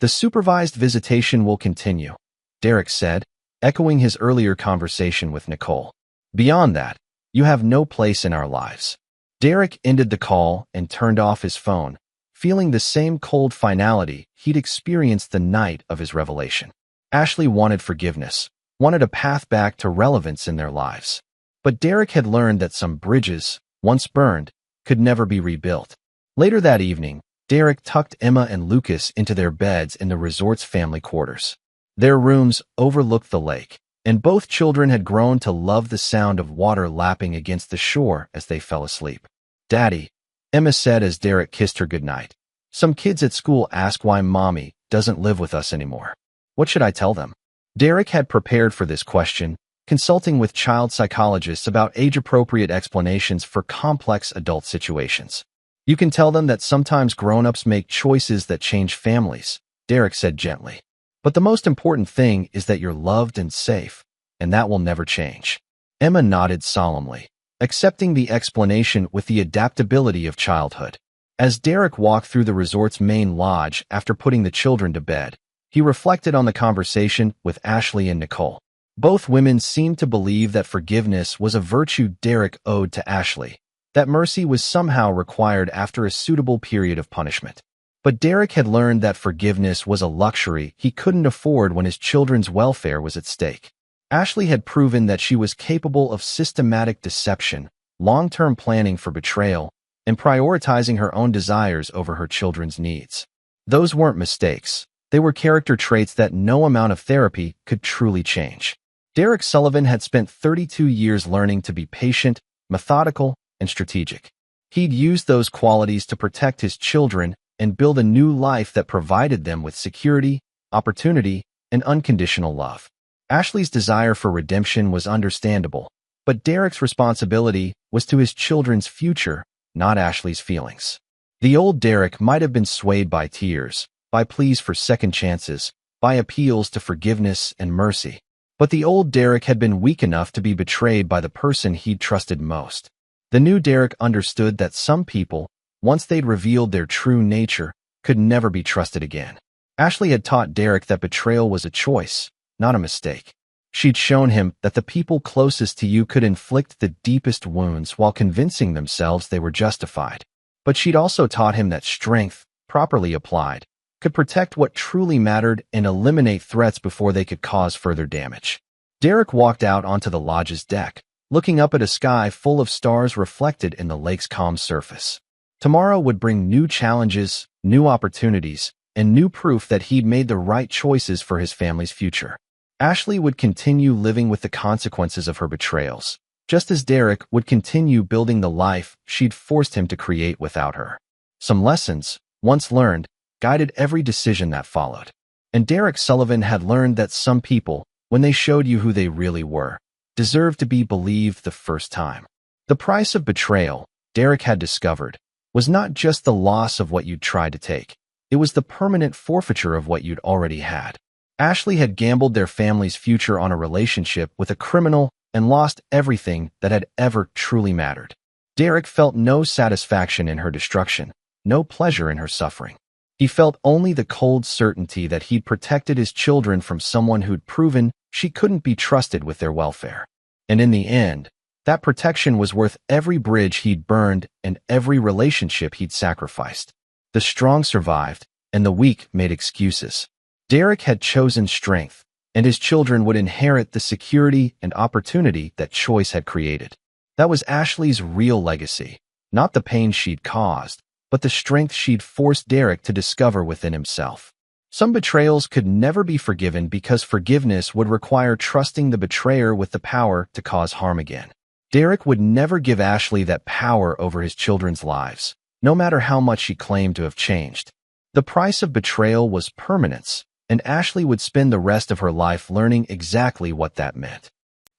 The supervised visitation will continue, Derek said, echoing his earlier conversation with Nicole. Beyond that, you have no place in our lives. Derek ended the call and turned off his phone, feeling the same cold finality he'd experienced the night of his revelation. Ashley wanted forgiveness, wanted a path back to relevance in their lives. But Derek had learned that some bridges, once burned, could never be rebuilt. Later that evening, Derek tucked Emma and Lucas into their beds in the resort's family quarters. Their rooms overlooked the lake, and both children had grown to love the sound of water lapping against the shore as they fell asleep. Daddy, Emma said as Derek kissed her goodnight. Some kids at school ask why Mommy doesn't live with us anymore. What should I tell them? Derek had prepared for this question, consulting with child psychologists about age-appropriate explanations for complex adult situations. You can tell them that sometimes grown-ups make choices that change families, Derek said gently. But the most important thing is that you're loved and safe, and that will never change. Emma nodded solemnly, accepting the explanation with the adaptability of childhood. As Derek walked through the resort's main lodge after putting the children to bed, he reflected on the conversation with Ashley and Nicole. Both women seemed to believe that forgiveness was a virtue Derek owed to Ashley, that mercy was somehow required after a suitable period of punishment. But Derek had learned that forgiveness was a luxury he couldn't afford when his children's welfare was at stake. Ashley had proven that she was capable of systematic deception, long-term planning for betrayal, and prioritizing her own desires over her children's needs. Those weren't mistakes. They were character traits that no amount of therapy could truly change. Derek Sullivan had spent 32 years learning to be patient, methodical, and strategic. He'd used those qualities to protect his children and build a new life that provided them with security, opportunity, and unconditional love. Ashley's desire for redemption was understandable, but Derek's responsibility was to his children's future, not Ashley's feelings. The old Derek might have been swayed by tears, by pleas for second chances, by appeals to forgiveness and mercy. But the old Derek had been weak enough to be betrayed by the person he'd trusted most. The new Derek understood that some people, once they'd revealed their true nature, could never be trusted again. Ashley had taught Derek that betrayal was a choice, not a mistake. She'd shown him that the people closest to you could inflict the deepest wounds while convincing themselves they were justified. But she'd also taught him that strength, properly applied, could protect what truly mattered and eliminate threats before they could cause further damage. Derek walked out onto the lodge's deck, looking up at a sky full of stars reflected in the lake's calm surface. Tomorrow would bring new challenges, new opportunities, and new proof that he'd made the right choices for his family's future. Ashley would continue living with the consequences of her betrayals, just as Derek would continue building the life she'd forced him to create without her. Some lessons, once learned, guided every decision that followed. And Derek Sullivan had learned that some people, when they showed you who they really were, deserved to be believed the first time. The price of betrayal, Derek had discovered, was not just the loss of what you'd tried to take. It was the permanent forfeiture of what you'd already had. Ashley had gambled their family's future on a relationship with a criminal and lost everything that had ever truly mattered. Derek felt no satisfaction in her destruction, no pleasure in her suffering. He felt only the cold certainty that he'd protected his children from someone who'd proven she couldn't be trusted with their welfare. And in the end, that protection was worth every bridge he'd burned and every relationship he'd sacrificed. The strong survived, and the weak made excuses. Derek had chosen strength, and his children would inherit the security and opportunity that choice had created. That was Ashley's real legacy, not the pain she'd caused, but the strength she'd forced Derek to discover within himself. Some betrayals could never be forgiven because forgiveness would require trusting the betrayer with the power to cause harm again. Derek would never give Ashley that power over his children's lives, no matter how much she claimed to have changed. The price of betrayal was permanence, and Ashley would spend the rest of her life learning exactly what that meant.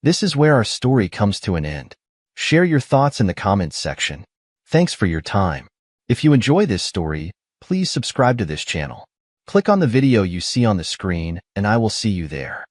This is where our story comes to an end. Share your thoughts in the comments section. Thanks for your time. If you enjoy this story, please subscribe to this channel. Click on the video you see on the screen, and I will see you there.